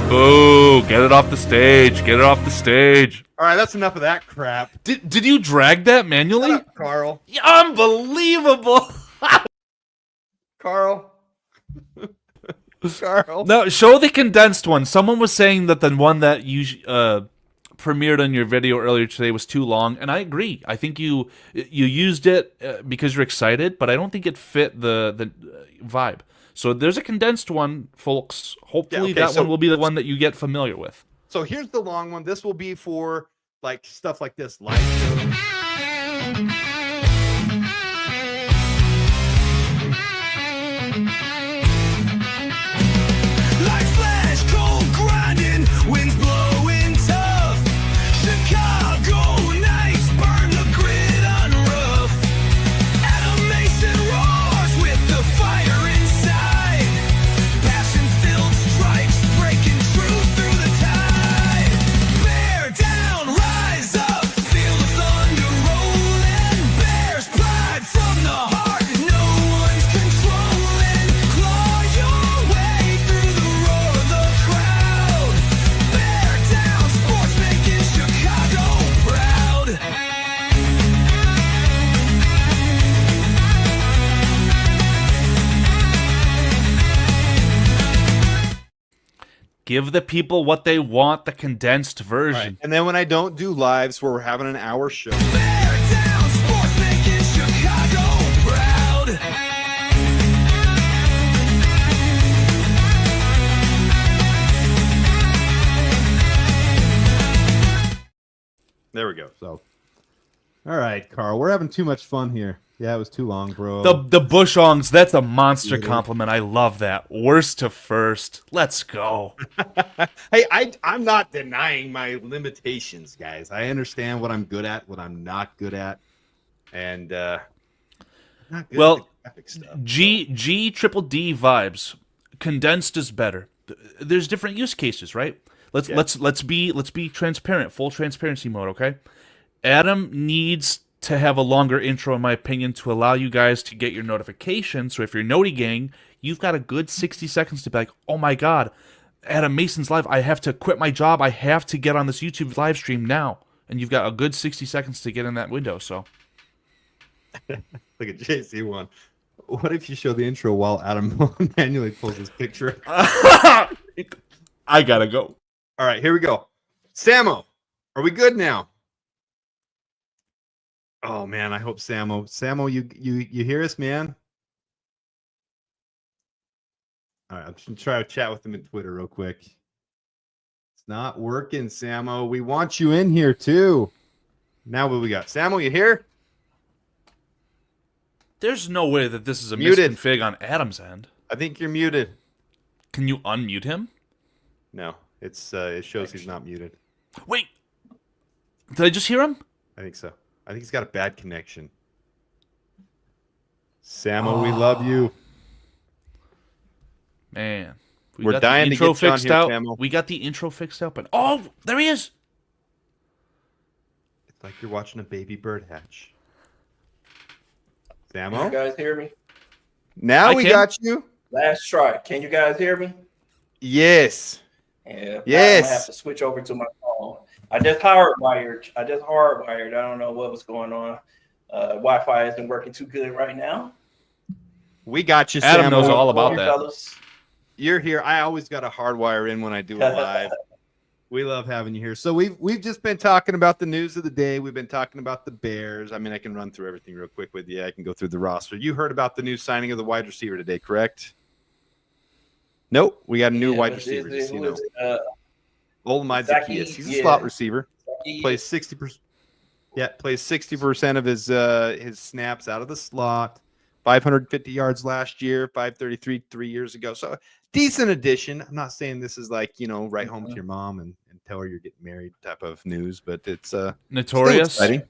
Boo! Get it off the stage. Get it off the stage. All right, that's enough of that crap. Did you drag that manually? Shut up, Carl. Unbelievable! Carl. Carl. No, show the condensed one. Someone was saying that the one that you premiered on your video earlier today was too long, and I agree. I think you used it because you're excited, but I don't think it fit the vibe. So there's a condensed one, folks. Hopefully that one will be the one that you get familiar with. So here's the long one. This will be for like stuff like this, live show. Like flash, cold grinding, winds blowing tough. Chicago nights burn the grid on rough. Animation roars with the fire inside. Passion-filled strikes breaking through the tide. Bear down, rise up, feel the thunder rolling. Bear's pride from the heart, no one's controlling. Claw your way through the roar of the crowd. Bear down, sports making Chicago proud. Give the people what they want, the condensed Right. version. And then when I don't do lives where we're having an hour show, Bear down, sports making Chicago proud. there we go. So, all right, Carl, we're having too much fun here. Yeah, it was too long, bro. The Bushongs, that's a monster Yeah. compliment. I love that. Worst to first. Let's go. Hey, I'm not denying my limitations, guys. I understand what I'm good at, what I'm not good at, and I'm not good Well, at the graphic stuff. G triple D vibes. Condensed is better. There's different use cases, right? Let's be transparent. Full transparency mode, okay? Adam needs to have a longer intro, in my opinion, to allow you guys to get your notifications. So if you're Noti Gang, you've got a good 60 seconds to be like, oh my god, Adam Mason's live. I have to quit my job. I have to get on this YouTube live stream now. And you've got a good 60 seconds to get in that window. So Look at JC1. What if you show the intro while Adam manually pulls his picture? I gotta go. All right, here we go. Samo, are we good now? Oh man, I hope Samo, you hear us, man? All right, I'm just gonna try to chat with him in Twitter real quick. It's not working, Samo. We want you in here too. Now what we got? Samo, you here? There's no way that this is a Muted. misconfig on Adam's end. I think you're muted. Can you unmute him? No, it shows he's not muted. Wait. Did I just hear him? I think so. I think he's got a bad connection. Samo, we love you. Man. We're got dying the to intro get you on fixed here, out. Samo. We got the intro fixed out, but oh, there he is. It's like you're watching a baby bird hatch. You Samo? guys hear me? Now I we can. got you. Last try. Can you guys hear me? Yes. Yeah. Yes. I'm gonna have to switch over to my phone. I just hardwired. I don't know what was going on. Wi-Fi isn't working too good right now. We got you, Adam Samo. knows all about Hey, that. fellas. You're here. I always got a hardwire in when I do it live. We love having you here. So we've just been talking about the news of the day. We've been talking about the Bears. I mean, I can run through everything real quick with you. I can go through the roster. You heard about the new signing of the wide receiver today, correct? Nope. We got a new wide receiver. Just, you know. Olamide Zacchaeus, Zacchaeus. He's a yeah. slot receiver. He- Plays 60%. Yeah, plays 60% of his snaps out of the slot. 550 yards last year, 533 3 years ago. So decent addition. I'm not saying this is like, write home to your mom and tell her you're getting married type of news, but it's still exciting.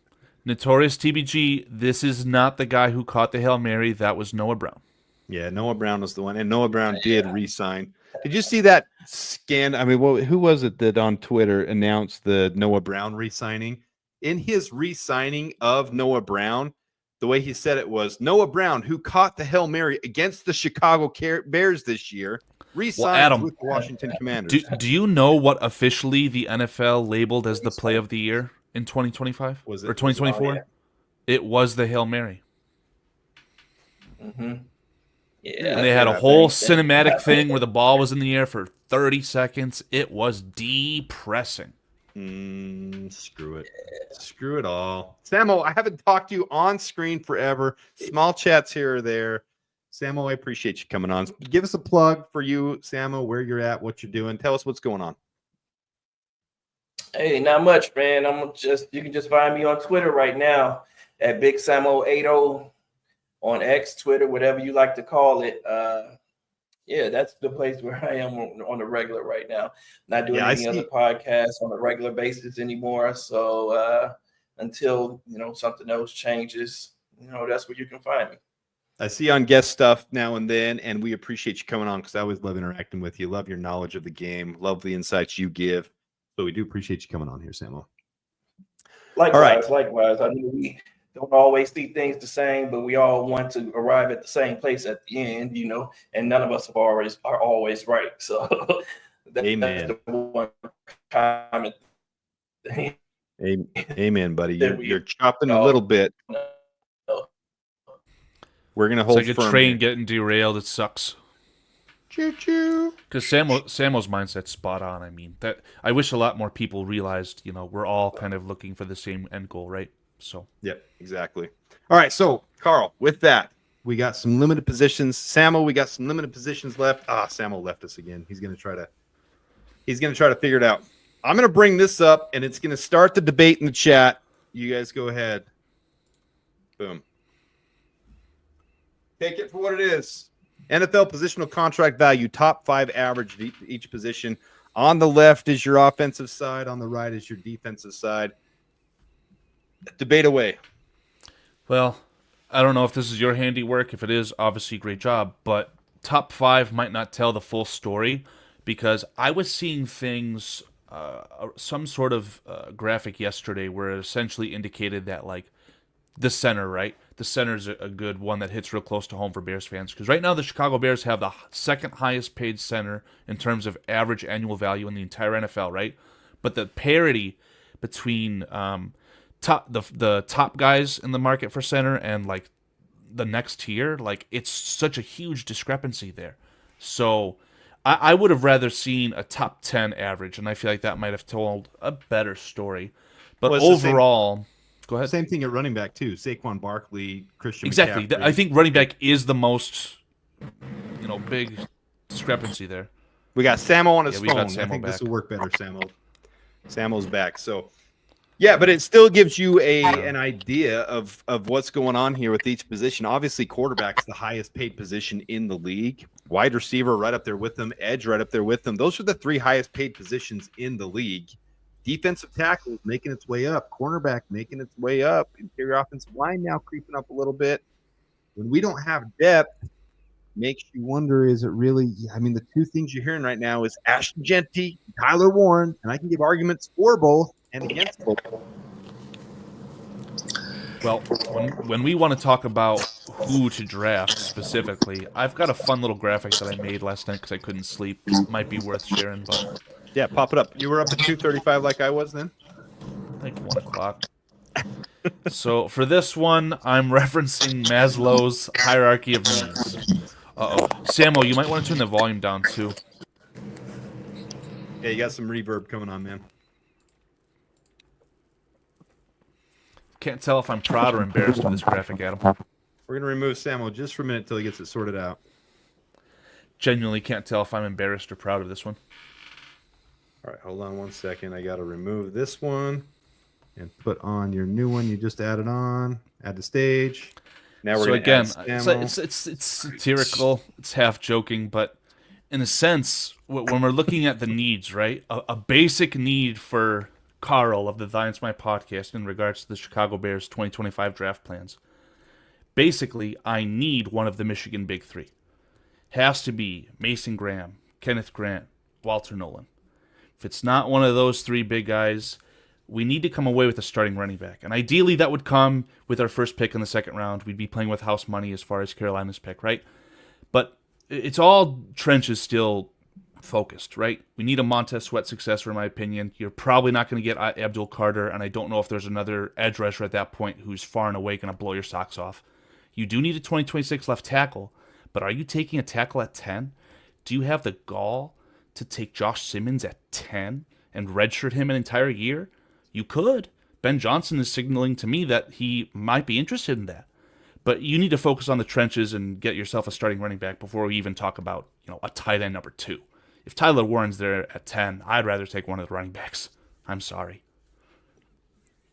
Notorious TBG. This is not the guy who caught the Hail Mary. That was Noah Brown. Yeah, Noah Brown was the one, and Noah Brown did re-sign. Did you see that scan? I mean, who was it that on Twitter announced the Noah Brown re-signing? In his re-signing of Noah Brown, the way he said it was, Noah Brown, who caught the Hail Mary against the Chicago Bears this year, re-signs with the Washington Commanders. Do you know what officially the NFL labeled as the play of the year in 2025 or 2024? It was the Hail Mary. Mm-hmm. Yeah, and they had a whole cinematic thing where the ball was in the air for 30 seconds. It was depressing. Screw it. Screw it all. Samo, I haven't talked to you on screen forever. Small chats here or there. Samo, I appreciate you coming on. Give us a plug for you, Samo, where you're at, what you're doing. Tell us what's going on. Hey, not much, man. You can just find me on Twitter right now at Big Samo80 on X, Twitter, whatever you like to call it. Yeah, that's the place where I am on the regular right now. Not doing any other podcasts on a regular basis anymore. So until something else changes, that's where you can find me. I see you on guest stuff now and then, and we appreciate you coming on because I always love interacting with you. Love your knowledge of the game. Love the insights you give. So we do appreciate you coming on here, Samo. Likewise. I mean, we don't always see things the same, but we all want to arrive at the same place at the end, and none of us are always right. So Amen. That's the one comment. Amen, buddy. You're chopping a little bit. We're gonna hold. It's like a train getting derailed. It sucks. Choo choo. Because Samo's mindset's spot on. I mean, that I wish a lot more people realized. We're all kind of looking for the same end goal, right? So. Yep, exactly. All right, so Karl, with that, we got some limited positions. Samo, we got some limited positions left. Samo left us again. He's gonna try to figure it out. I'm gonna bring this up, and it's gonna start the debate in the chat. You guys go ahead. Boom. Take it for what it is. NFL positional contract value, top 5 average each position. On the left is your offensive side. On the right is your defensive side. Debate away. Well, I don't know if this is your handiwork. If it is, obviously great job. But top 5 might not tell the full story because I was seeing things, some sort of graphic yesterday where it essentially indicated that, like, the center, right? The center's a good one that hits real close to home for Bears fans. Because right now the Chicago Bears have the second highest paid center in terms of average annual value in the entire NFL, right? But the parity between the top guys in the market for center and like the next tier, like it's such a huge discrepancy there. So I would have rather seen a top 10 average, and I feel like that might have told a better story. But overall... Go ahead. Same thing at running back too. Saquon Barkley, Christian McCaffrey. Exactly. I think running back is the most, big discrepancy there. We got Samo on his phone. I think this will work better, Samo. Samo's back. So, yeah, but it still gives you an idea of what's going on here with each position. Obviously, quarterback's the highest paid position in the league. Wide receiver right up there with them. Edge right up there with them. Those are the 3 highest paid positions in the league. Defensive tackle making its way up. Cornerback making its way up. Interior offensive line now creeping up a little bit. When we don't have depth, makes you wonder, is it really – I mean, the 2 things you're hearing right now is Ashton Jeanty, Tyler Warren, and I can give arguments for both and against both. Well, when we want to talk about who to draft specifically, I've got a fun little graphic that I made last night because I couldn't sleep. It might be worth sharing, but – yeah, pop it up. You were up at 2:35 like I was then? Like 1 o'clock. So for this one, I'm referencing Maslow's hierarchy of needs. Uh-oh. Samo, you might want to turn the volume down too. Yeah, you got some reverb coming on, man. Can't tell if I'm proud or embarrassed of this graphic, Adam. We're going to remove Samo just for a minute until he gets it sorted out. Genuinely can't tell if I'm embarrassed or proud of this one. All right, hold on 1 second. I got to remove this one and put on your new one you just added on. Add to stage. Now we're So going to add again, Samo. it's satirical, it's half joking, but in a sense, when we're looking at the needs, right? A basic need for Karl of the Thy Smi podcast in regards to the Chicago Bears 2025 draft plans. Basically, I need one of the Michigan Big Three. Has to be Mason Graham, Kenneth Grant, Walter Nolan. If it's not one of those three big guys, we need to come away with a starting running back. And ideally, that would come with our first pick in the second round. We'd be playing with house money as far as Carolina's pick, right? But it's all trenches still focused, right? We need a Montez Sweat successor, in my opinion. You're probably not going to get Abdul Carter, and I don't know if there's another edge rusher at that point who's far and away going to blow your socks off. You do need a 2026 left tackle, but are you taking a tackle at 10? Do you have the gall to take Josh Simmons at 10 and redshirt him an entire year? You could. Ben Johnson is signaling to me that he might be interested in that. But you need to focus on the trenches and get yourself a starting running back before we even talk about, a tight end number 2. If Tyler Warren's there at 10, I'd rather take one of the running backs. I'm sorry.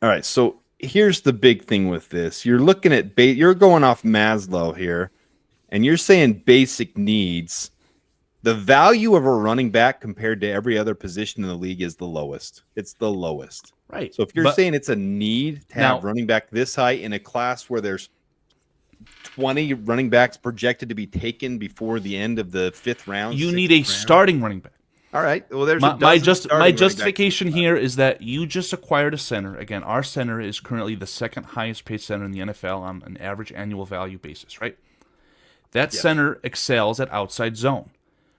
All right, so here's the big thing with this. You're looking at you're going off Maslow here, and you're saying basic needs. The value of a running back compared to every other position in the league is the lowest. It's the lowest. Right. So if you're saying it's a need to have running back this high in a class where there's 20 running backs projected to be taken before the end of the 5th round, you need a starting running back. All right. Well, there's my justification here is that you just acquired a center. Again, our center is currently the second highest paid center in the NFL on an average annual value basis, right? That center excels at outside zone.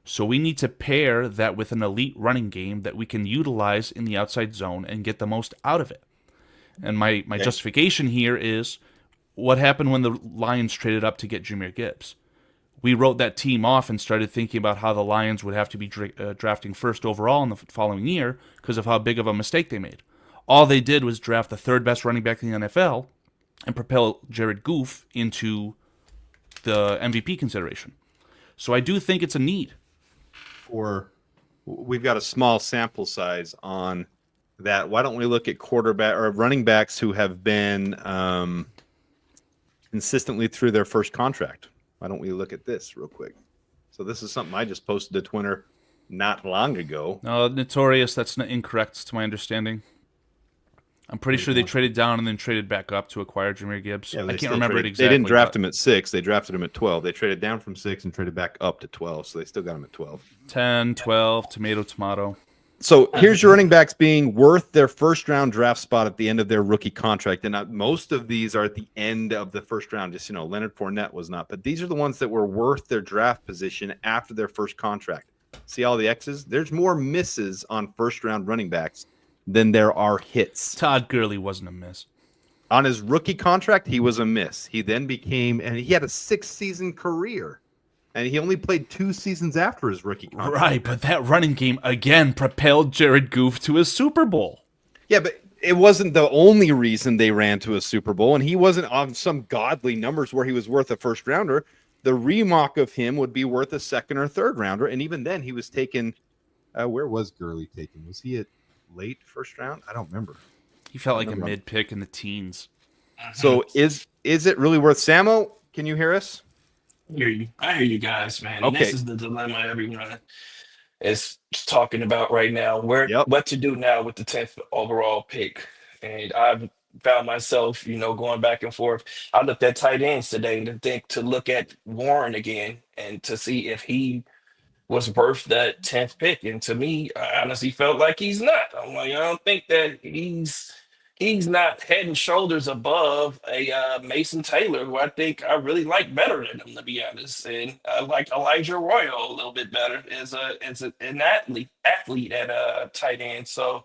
So we need to pair that with an elite running game that we can utilize in the outside zone and get the most out of it. And my justification here is what happened when the Lions traded up to get Jahmyr Gibbs. We wrote that team off and started thinking about how the Lions would have to be drafting first overall in the following year because of how big of a mistake they made. All they did was draft the third best running back in the NFL and propel Jared Goff into the MVP consideration. So I do think it's a need. We've got a small sample size on that. Why don't we look at quarterback or running backs who have been consistently through their first contract? Why don't we look at this real quick? So this is something I just posted to Twitter not long ago. No, notorious. That's not incorrect to my understanding. I'm pretty sure they traded down and then traded back up to acquire Jahmyr Gibbs. Yeah, I can't remember it exactly. They didn't draft him at 6. They drafted him at 12. They traded down from 6 and traded back up to 12. So they still got him at 12. 10, 12, tomato. So here's your running backs being worth their first-round draft spot at the end of their rookie contract. And most of these are at the end of the first round. Just, Leonard Fournette was not. But these are the ones that were worth their draft position after their first contract. See all the X's? There's more misses on first-round running backs than there are hits. Todd Gurley wasn't a miss. On his rookie contract, he was a miss. He then became, and he had a 6-season career. And he only played 2 seasons after his rookie contract. Right, but that running game, again, propelled Jared Goff to a Super Bowl. Yeah, but it wasn't the only reason they ran to a Super Bowl, and he wasn't on some godly numbers where he was worth a first-rounder. The remock of him would be worth a second or third rounder, and even then he was taken where was Gurley taken? Was he at late first round? I don't remember. He felt like a mid-pick in the teens. So is it really worth? Samo, can you hear us? I hear you guys, man. Okay. And this is the dilemma everyone is talking about right now. What to do now with the 10th overall pick. And I've found myself, going back and forth. I looked at tight ends today to look at Warren again and to see if he was worth that 10th pick. And to me, I honestly felt like he's not. I'm like, I don't think that he's not head and shoulders above a Mason Taylor, who I think I really like better than him, to be honest. And I like Elijah Royal a little bit better as an athlete at tight end. So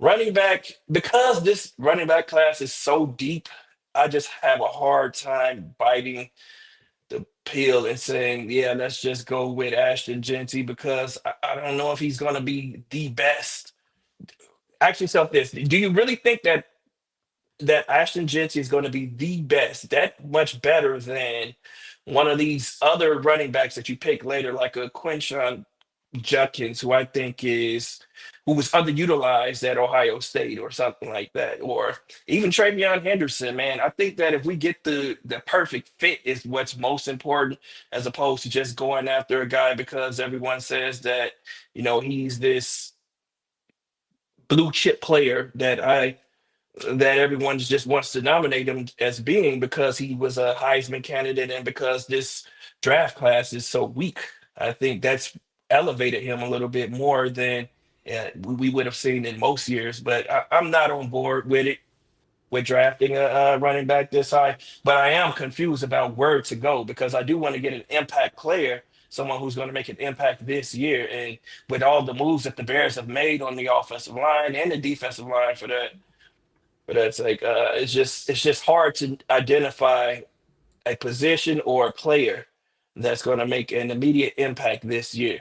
running back, because this running back class is so deep, I just have a hard time biting the pill and saying, yeah, let's just go with Ashton Genty, because I don't know if he's going to be the best. Ask yourself this: do you really think that Ashton Genty is going to be the best, that much better than one of these other running backs that you pick later, like a Quinshon Judkins, who I think who was underutilized at Ohio State or something like that, or even Travion Henderson. Man, I think that if we get the perfect fit is what's most important, as opposed to just going after a guy because everyone says that he's this blue chip player that everyone just wants to nominate him as being because he was a Heisman candidate and because this draft class is so weak. I think that's elevated him a little bit more than we would have seen in most years. But I'm not on board with it, with drafting a running back this high. But I am confused about where to go because I do want to get an impact player, someone who's going to make an impact this year. And with all the moves that the Bears have made on the offensive line and the defensive line for that, but it's like it's just hard to identify a position or a player that's going to make an immediate impact this year.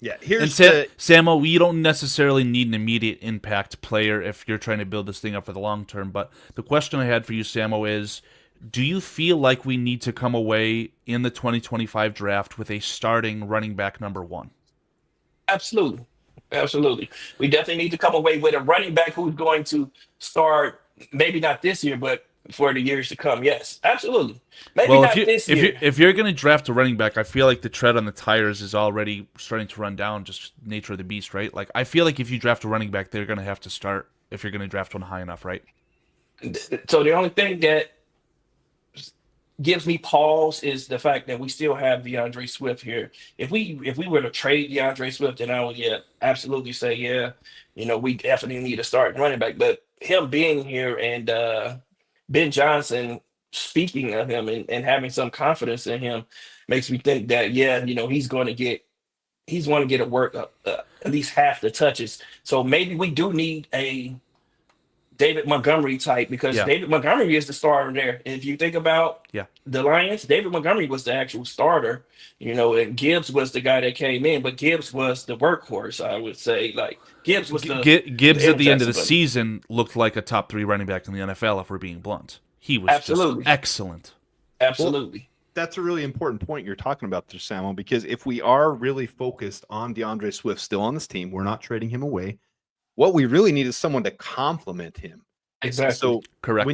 Yeah, And here's Samo, you don't necessarily need an immediate impact player if you're trying to build this thing up for the long term. But the question I had for you, Samo, is do you feel like we need to come away in the 2025 draft with a starting running back number one? Absolutely. Absolutely. We definitely need to come away with a running back who's going to start, maybe not this year, but for the years to come. Yes, absolutely. Maybe Well, not this year. if you're going to draft a running back, I feel like the tread on the tires is already starting to run down, just nature of the beast, right? Like, I feel like if you draft a running back, they're going to have to start if you're going to draft one high enough, right? So the only thing that gives me pause is the fact that we still have DeAndre Swift here. If we were to trade DeAndre Swift, then I would absolutely say we definitely need to start running back. But him being here and Ben Johnson speaking of him and having some confidence in him makes me think that he's going to get a work up at least half the touches. So maybe we do need a David Montgomery type because David Montgomery is the starter there. If you think about the Lions, David Montgomery was the actual starter, and Gibbs was the guy that came in, but Gibbs was the workhorse, I would say. Like Gibbs was Gibbs at the end of the season looked like a top 3 running back in the NFL, if we're being blunt. He was just excellent. Absolutely. Well, that's a really important point you're talking about there, Samuel, because if we are really focused on DeAndre Swift still on this team, we're not trading him away. What we really need is someone to complement him. Exactly. So correct.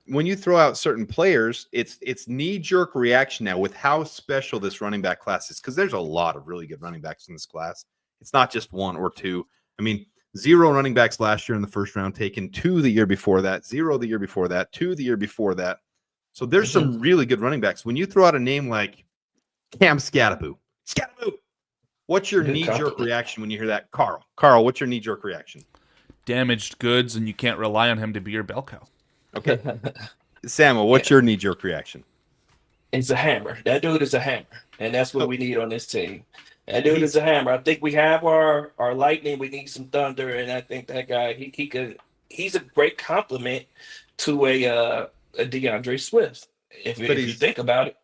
When you throw out certain players, it's knee-jerk reaction now with how special this running back class is, because there's a lot of really good running backs in this class. It's not just one or two. I mean, 0 running backs last year in the first round taken, 2 the year before that, 0 the year before that, 2 the year before that. So there's some really good running backs. When you throw out a name like Cam Scatteraboo, what's your knee-jerk reaction when you hear that? Karl, what's your knee-jerk reaction? Damaged goods, and you can't rely on him to be your bell cow. Okay. Samuel, what's your knee-jerk reaction? It's a hammer. That dude is a hammer, and that's what we need on this team. That dude is a hammer. I think we have our lightning. We need some thunder, and I think that guy he's a great compliment to a DeAndre Swift. If you think about it,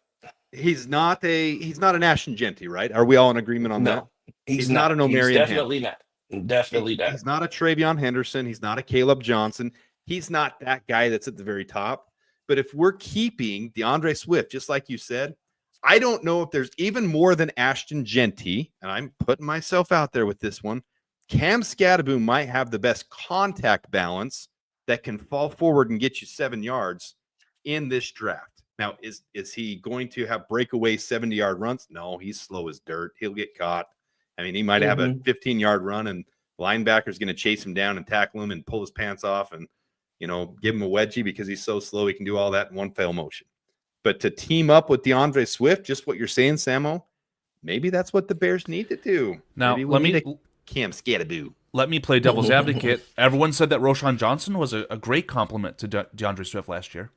he's not an Ashton Genty, right? Are we all in agreement on that? He's not an Omarion. He's definitely not. Definitely not. He's not a Travion Henderson. He's not a Caleb Johnson. He's not that guy that's at the very top. But if we're keeping DeAndre Swift, just like you said, I don't know if there's even more than Ashton Genty, and I'm putting myself out there with this one. Cam Scatteraboo might have the best contact balance that can fall forward and get you 7 yards in this draft. Now, is he going to have breakaway 70-yard runs? No, he's slow as dirt. He'll get caught. I mean, he might have a 15-yard run, and linebacker's going to chase him down and tackle him and pull his pants off and, give him a wedgie because he's so slow he can do all that in one fell motion. But to team up with DeAndre Swift, just what you're saying, Samo, maybe that's what the Bears need to do. Now, Cam Scatteraboo. Let me play devil's advocate. Everyone said that Roschon Johnson was a great compliment to DeAndre Swift last year.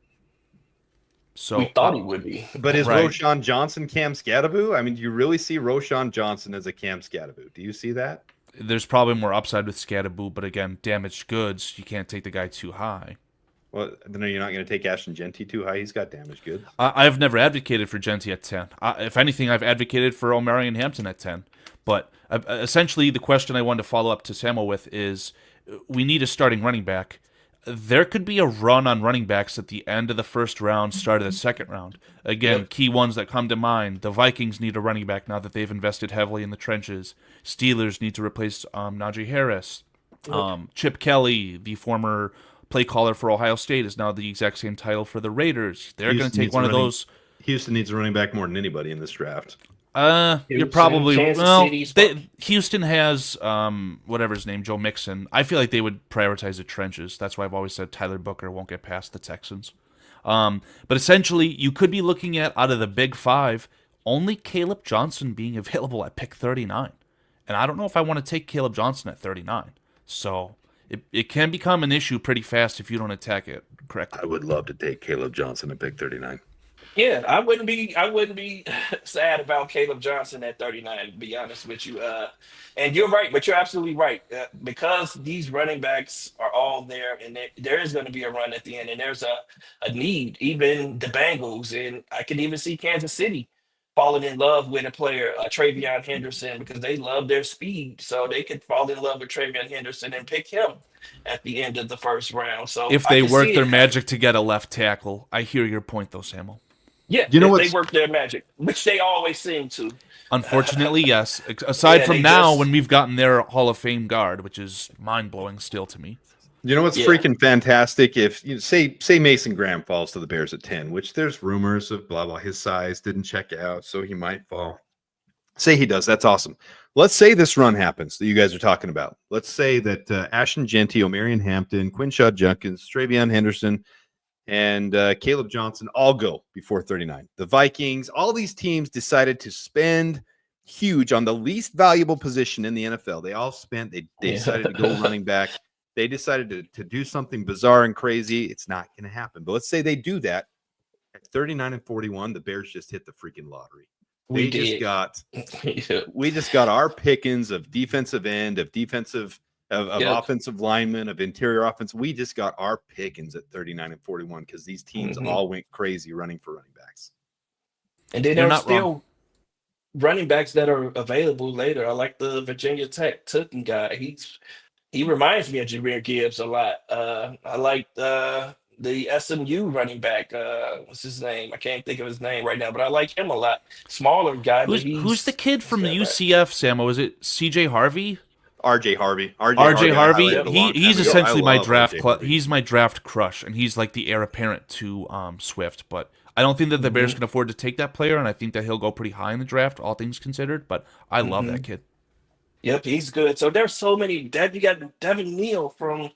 So we thought he would be. But is Roschon Johnson Cam Scatteraboo? I mean, do you really see Roschon Johnson as a Cam Scatteraboo? Do you see that? There's probably more upside with Scatteraboo, but again, damaged goods, you can't take the guy too high. Well, then you're not going to take Ashton Genty too high. He's got damaged goods. I've never advocated for Genty at 10. If anything, I've advocated for Omarion Hampton at 10. But essentially, the question I wanted to follow up to Samuel with is we need a starting running back. there could be a run on running backs at the end of the first round, start of the second round. Again, key ones that come to mind. The Vikings need a running back now that they've invested heavily in the trenches. Steelers need to replace Najee Harris. Chip Kelly, the former play caller for Ohio State, is now the exact same title for the Raiders. They're going to take one of those. Houston needs a running back more than anybody in this draft. You're probably Kansas well. City's Houston has whatever his name, Joe Mixon. I feel like they would prioritize the trenches. That's why I've always said Tyler Booker won't get past the Texans. But essentially, you could be looking at, out of the big five, only Caleb Johnson being available at pick 39, and I don't know if I want to take Caleb Johnson at 39. So it can become an issue pretty fast if you don't attack it correctly. I would love to take Caleb Johnson at pick 39. Yeah, I wouldn't be sad about Caleb Johnson at 39, to be honest with you. And you're right, but you're absolutely right. Because these running backs are all there, and there is going to be a run at the end, and there's a need. Even the Bengals, and I can even see Kansas City falling in love with a player, Travion Henderson, because they love their speed. So they could fall in love with Travion Henderson and pick him at the end of the first round. So if I they can work see their it. magic to get a left tackle, I hear your point though, Samuel. Yeah, You know if they what's- work their magic, which they always seem to. Unfortunately, yes. Aside Yeah, from they now, just- when we've gotten their Hall of Fame guard, which is mind-blowing still to me. You know what's Yeah. freaking fantastic? If you say Mason Graham falls to the Bears at 10, which there's rumors of blah blah, his size didn't check out, so he might fall. Say he does, that's awesome. Let's say this run happens that you guys are talking about. Let's say that Ashton Genty, O'Marion Hampton, Quinshaw Junkins, Travion Henderson, and Caleb Johnson all go before 39. The Vikings, all these teams decided to spend huge on the least valuable position in the NFL. They all spent, they decided to go running back. They decided to do something bizarre and crazy. It's not going to happen. But let's say they do that. At 39 and 41, the Bears just hit the freaking lottery. We just did. got Yeah. we just got our pickings of defensive end, of defensive, of Yep. offensive linemen, of interior offense. We just got our pickings at 39 and 41 because these teams Mhm. all went crazy running for running backs. And then You're there's not wrong. still running backs that are available later. I like the Virginia Tech Tooken guy. He reminds me of Jameer Gibbs a lot. I like the SMU running back. What's his name? I can't think of his name right now, but I like him a lot. Smaller guy, but Who's the kid from the he's UCF, Samo? Is it CJ Harvey? RJ Harvey. RJ Harvey. I highlighted a long He's time ago. essentially I my love draft. RJ Harvey. He's my draft crush, and he's like the heir apparent to Swift. But I don't think that the Bears can afford to take that player, and I think that he'll go pretty high in the draft, all things considered. But I love that kid. Yep, he's good. So there's so many. You got Devin Neal from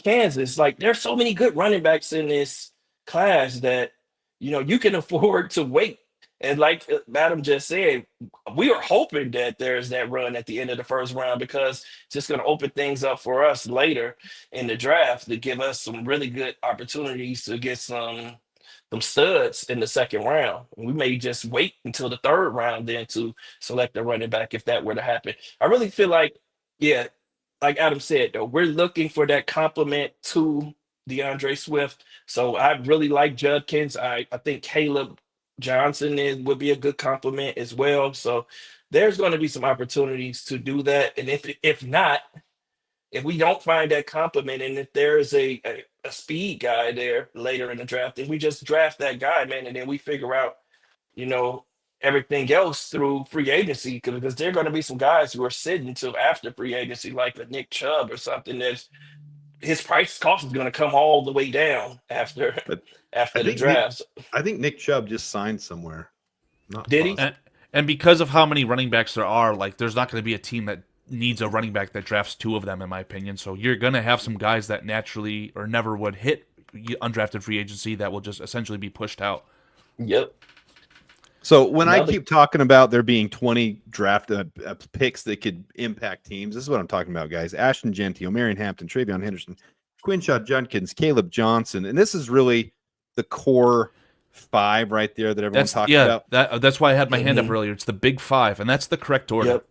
Kansas. Like there's so many good running backs in this class that you can afford to wait. And like Madam just said, we are hoping that there's that run at the end of the first round because it's just going to open things up for us later in the draft to give us some really good opportunities to get some studs in the second round. We may just wait until the third round then to select a running back if that were to happen. I really feel like, yeah, like Adam said, though, we're looking for that complement to DeAndre Swift. So I really like Judkins. I think Caleb Johnson would be a good compliment as well. So there's going to be some opportunities to do that. And if not, if we don't find that compliment, and if there's a speed guy there later in the draft, then we just draft that guy, man, and then we figure out, everything else through free agency because there are going to be some guys who are sitting until after free agency, like a Nick Chubb or something. That's his price cost is going to come all the way down after I the think draft. I think Nick Chubb just signed somewhere. Not Did he? positive. And because of how many running backs there are, like there's not going to be a team that needs a running back that drafts two of them, in my opinion. So you're going to have some guys that naturally or never would hit undrafted free agency that will just essentially be pushed out. Yep. So when I Another- keep talking about there being 20 draft picks that could impact teams, this is what I'm talking about, guys. Ashton Genty, O'Marion Hampton, Travion Henderson, Quinshaw Junkins, Caleb Johnson, and this is really the core five right there that everyone's talking about. That's why I had my hand up earlier. It's the big five, and that's the correct order. Yep.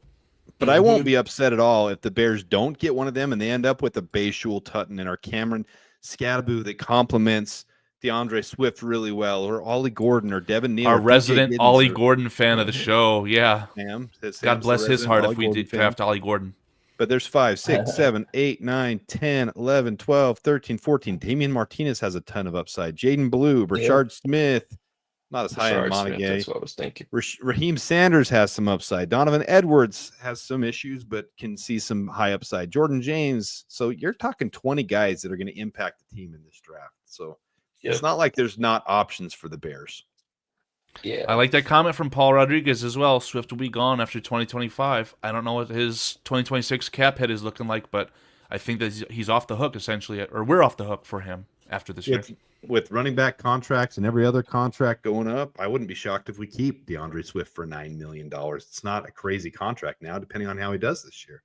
But I won't be upset at all if the Bears don't get one of them and they end up with a Bayshul Tutton and our Cameron Scadaboo that complements DeAndre Swift really well, or Ollie Gordon or Devin Neal. Our or DJ resident Giddens Ollie or Gordon fan of the show. Yeah. Sam. God Sam's bless the his resident heart Ollie if we Gordon did fan. draft Ollie Gordon. But there's 5, 6, 7, 8, 9, 10, 11, 12, 13, 14. Damian Martinez has a ton of upside. Jaden Blue, Rashard Smith, not as high on Rashard Smith, Montague. that's what I was thinking. Raheem Sanders has some upside. Donovan Edwards has some issues, but can see some high upside. Jordan James. So you're talking 20 guys that are going to impact the team in this draft. So it's not like there's not options for the Bears. Yeah, I like that comment from Paul Rodriguez as well. Swift will be gone after 2025. I don't know what his 2026 cap hit is looking like, but I think that he's off the hook essentially, or we're off the hook for him after this year. With running back contracts and every other contract going up, I wouldn't be shocked if we keep DeAndre Swift for $9 million. It's not a crazy contract now, depending on how he does this year.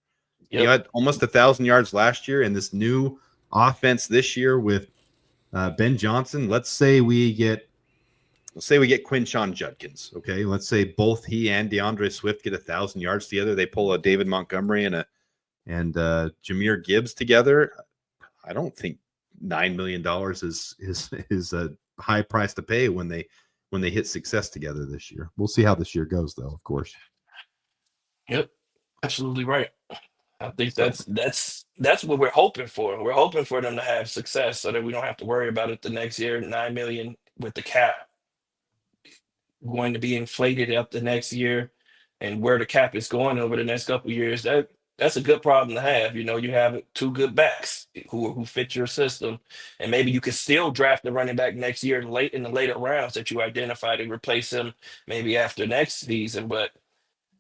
He had almost 1,000 yards last year, and this new offense this year with Ben Johnson. Let's say we get Quinshon Judkins. Okay, let's say both he and DeAndre Swift get 1,000 yards together. They pull a David Montgomery and Jahmyr Gibbs together. I don't think $9 million is a high price to pay when they hit success together this year. We'll see how this year goes, though. Of course. Yep, absolutely right. I think that's what we're hoping for. We're hoping for them to have success so that we don't have to worry about it the next year. $9 million with the cap going to be inflated up the next year, and where the cap is going over the next couple of years. That's a good problem to have. You have two good backs who fit your system, and maybe you can still draft the running back next year late in the later rounds that you identify to replace him maybe after next season.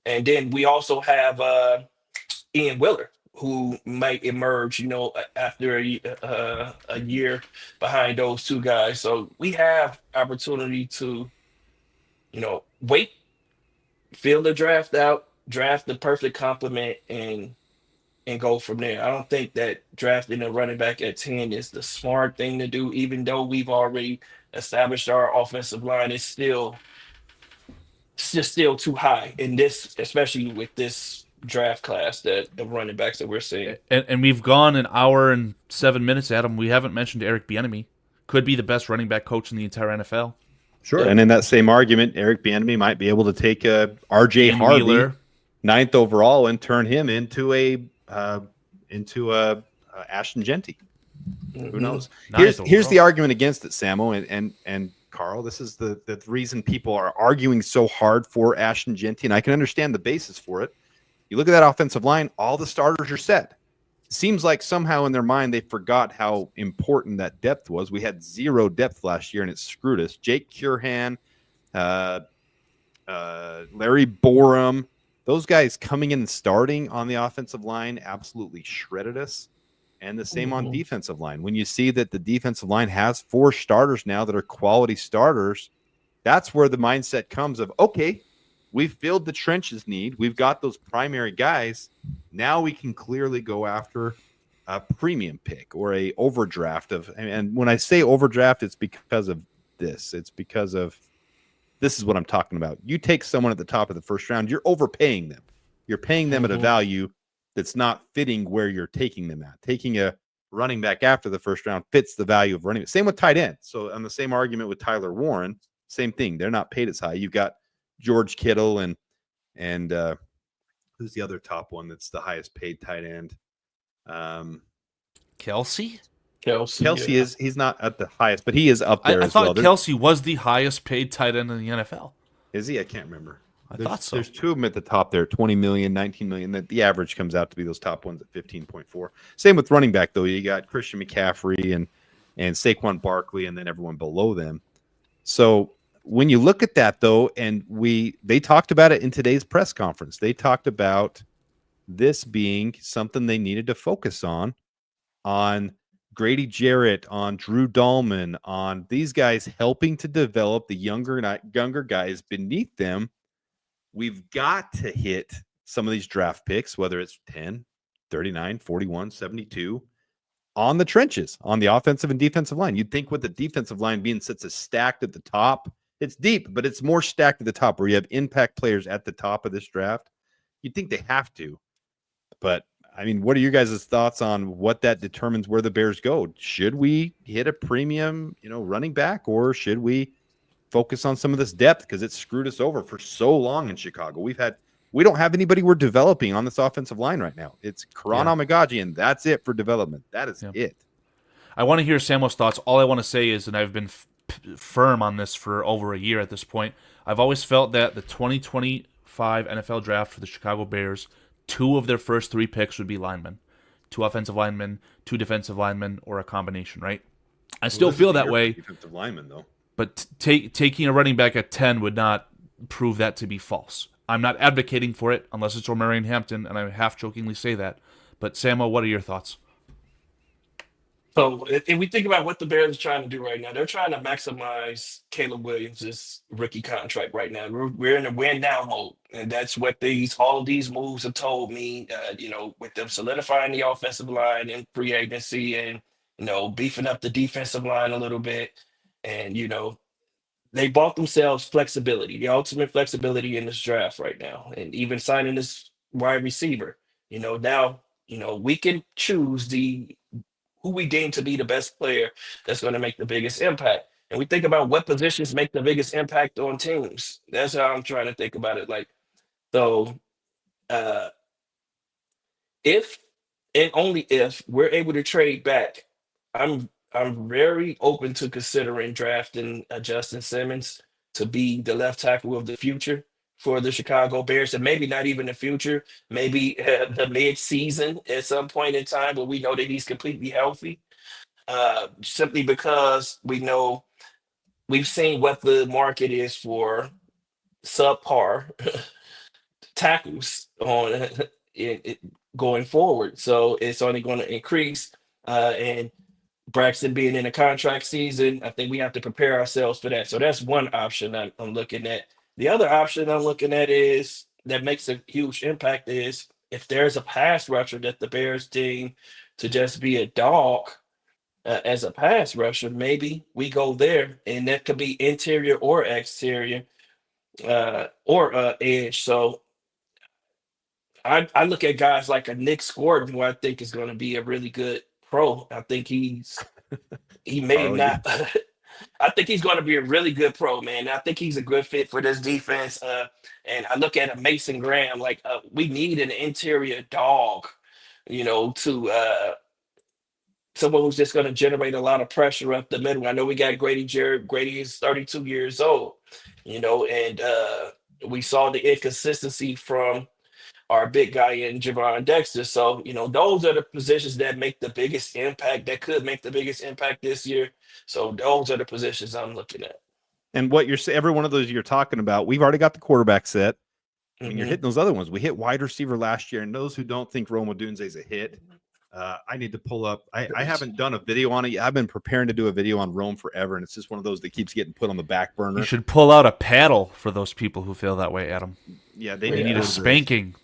And then we also have Ian Willer, who might emerge, after a year behind those two guys. So we have opportunity to, wait, fill the draft out, draft the perfect complement, and go from there. I don't think that drafting a running back at 10 is the smart thing to do, even though we've already established our offensive line. It's just still too high in this, especially with this draft class that the running backs that we're seeing. And we've gone an hour and 7 minutes, Adam. We haven't mentioned Eric Bieniemy. Could be the best running back coach in the entire NFL. Sure. Yeah. And in that same argument, Eric Bieniemy might be able to take RJ Harvey, Wheeler, 9th overall, and turn him into a Ashton Genty. Who knows? Here's the argument against it, Samo and Karl. This is the reason people are arguing so hard for Ashton Genty, and I can understand the basis for it. You look at that offensive line, all the starters are set. Seems like somehow in their mind they forgot how important that depth was. We had 0 depth last year, and it screwed us. Jake Curhan, Larry Borum, those guys coming in and starting on the offensive line absolutely shredded us. And the same on defensive line. When you see that the defensive line has 4 starters now that are quality starters, that's where the mindset comes of, okay, we've filled the trenches need. We've got those primary guys. Now we can clearly go after a premium pick or a overdraft and when I say overdraft, it's because of this. It's because of this is what I'm talking about. You take someone at the top of the first round, you're overpaying them. You're paying them at a value that's not fitting where you're taking them at. Taking a running back after the first round fits the value of running. Same with tight end. So on the same argument with Tyler Warren, same thing. They're not paid as high. You've got George Kittle and who's the other top one that's the highest paid tight end? Kelsey? Kelsey he's not at the highest, but he is up there I as well. thought Kelsey was the highest paid tight end in the NFL. Is he? I can't remember. I thought so. There's 2 of them at the top there, 20 million, 19 million. The average comes out to be those top ones at 15.4. Same with running back, though. You got Christian McCaffrey and Saquon Barkley, and then everyone below them. So when you look at that, though, and they talked about it in today's press conference. They talked about this being something they needed to focus on Grady Jarrett, on Drew Dahlman, on these guys helping to develop the younger guys beneath them. We've got to hit some of these draft picks, whether it's 10, 39, 41, 72, on the trenches, on the offensive and defensive line. You'd think with the defensive line being such a stacked at the top, it's deep, but it's more stacked at the top where you have impact players at the top of this draft. You'd think they have to. But, I mean, what are your guys' thoughts on what that determines where the Bears go? Should we hit a premium, running back, or should we focus on some of this depth because it screwed us over for so long in Chicago? We've had we don't have anybody we're developing on this offensive line right now. It's Karan Amagaji, and that's it for development. That is it. I want to hear Samuel's thoughts. All I want to say is, and I've been firm on this for over a year at this point, I've always felt that the 2025 NFL draft for the Chicago Bears, 2 of their first 3 picks would be linemen. 2 offensive linemen, 2 defensive linemen, or a combination, right? I still feel that way. Defensive lineman, though. But taking a running back at 10 would not prove that to be false. I'm not advocating for it unless it's Omarion Hampton, and I half-jokingly say that. But, Samuel, what are your thoughts? So if we think about what the Bears are trying to do right now, they're trying to maximize Caleb Williams' rookie contract right now. We're in a win-now mode, and that's what all of these moves have told me, with them solidifying the offensive line in free agency and, beefing up the defensive line a little bit. And, they bought themselves flexibility, the ultimate flexibility in this draft right now, and even signing this wide receiver. Now, we can choose who we deem to be the best player that's going to make the biggest impact. And we think about what positions make the biggest impact on teams. That's how I'm trying to think about it. If and only if we're able to trade back, I'm very open to considering drafting Justin Simmons to be the left tackle of the future for the Chicago Bears, and maybe not even the future, maybe the mid-season at some point in time, but we know that he's completely healthy. Simply because we've seen what the market is for subpar tackles on going forward. So it's only going to increase, and Braxton being in a contract season, I think we have to prepare ourselves for that. So that's one option I'm looking at. The other option I'm looking at is that makes a huge impact is if there's a pass rusher that the Bears deem to just be a dog as a pass rusher, maybe we go there, and that could be interior or exterior or edge. So I look at guys like a Nick Scourton, who I think is going to be a really good pro. I think he may not. I think he's going to be a really good pro, man. I think he's a good fit for this defense. And I look at a Mason Graham, we need an interior dog, to someone who's just going to generate a lot of pressure up the middle. I know we got Grady Jarrett. Grady is 32 years old, and we saw the inconsistency from our big guy in Javon Dexter. So, those are the positions that make the biggest impact, that could make the biggest impact this year. So those are the positions I'm looking at. And what you're saying, every one of those you're talking about, we've already got the quarterback set. I mean, you're hitting those other ones. We hit wide receiver last year, and those who don't think Rome Odunze is a hit, I need to pull up. I haven't done a video on it yet. I've been preparing to do a video on Rome forever, and it's just one of those that keeps getting put on the back burner. You should pull out a paddle for those people who feel that way, Adam. Yeah, they need a spanking.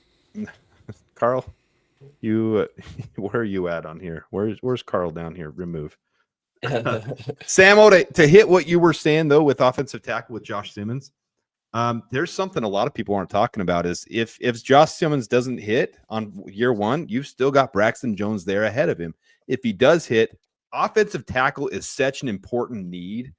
Karl, where are you at on here? Where's Karl down here? Remove. Samo, to hit what you were saying though with offensive tackle with Josh Simmons, there's something a lot of people aren't talking about is if Josh Simmons doesn't hit on year 1, you've still got Braxton Jones there ahead of him. If he does hit, offensive tackle is such an important need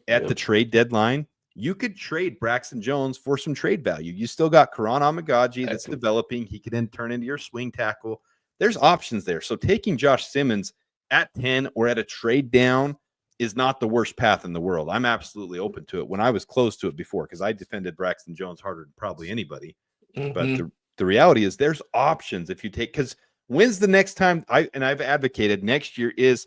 at the trade deadline. You could trade Braxton Jones for some trade value. You still got Karan Amagaji that's developing. He could then turn into your swing tackle. There's options there. So taking Josh Simmons at 10 or at a trade down is not the worst path in the world. I'm absolutely open to it. When I was close to it before, because I defended Braxton Jones harder than probably anybody. But the reality is there's options if you take, because when's the next time I've advocated next year is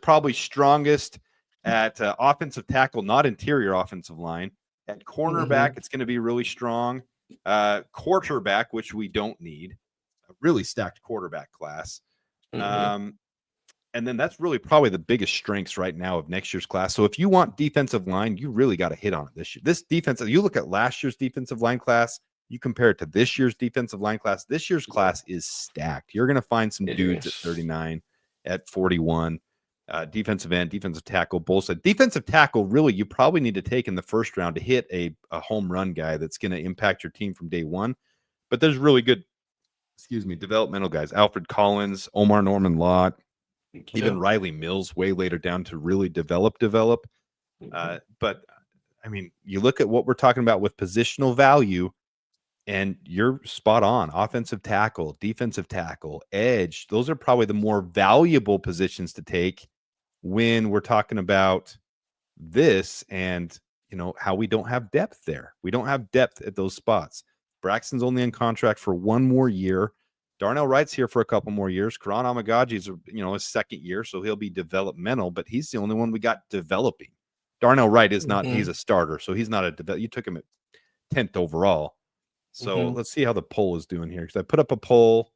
probably strongest at offensive tackle, not interior offensive line. At cornerback, it's going to be really strong. Quarterback, which we don't need, a really stacked quarterback class. And then that's really probably the biggest strengths right now of next year's class. So if you want defensive line, you really got to hit on it this year. This defensive, you look at last year's defensive line class, you compare it to this year's defensive line class. This year's class is stacked. You're going to find some dudes at 39, at 41. Defensive end, defensive tackle, both sides. Defensive tackle, really, you probably need to take in the first round to hit a home run guy that's going to impact your team from day one. But there's really good, developmental guys. Alfred Collins, Omar Norman Lott, even Riley Mills way later down to really develop. But, I mean, you look at what we're talking about with positional value. And you're spot on. Offensive tackle, defensive tackle, edge. Those are probably the more valuable positions to take when we're talking about this and, how we don't have depth there. We don't have depth at those spots. Braxton's only in contract for 1 more year. Darnell Wright's here for a couple more years. Karan Amagaji's, his second year, so he'll be developmental, but he's the only one we got developing. Darnell Wright is not, he's a starter, so he's not you took him at 10th overall. So let's see how the poll is doing here. Because I put up a poll.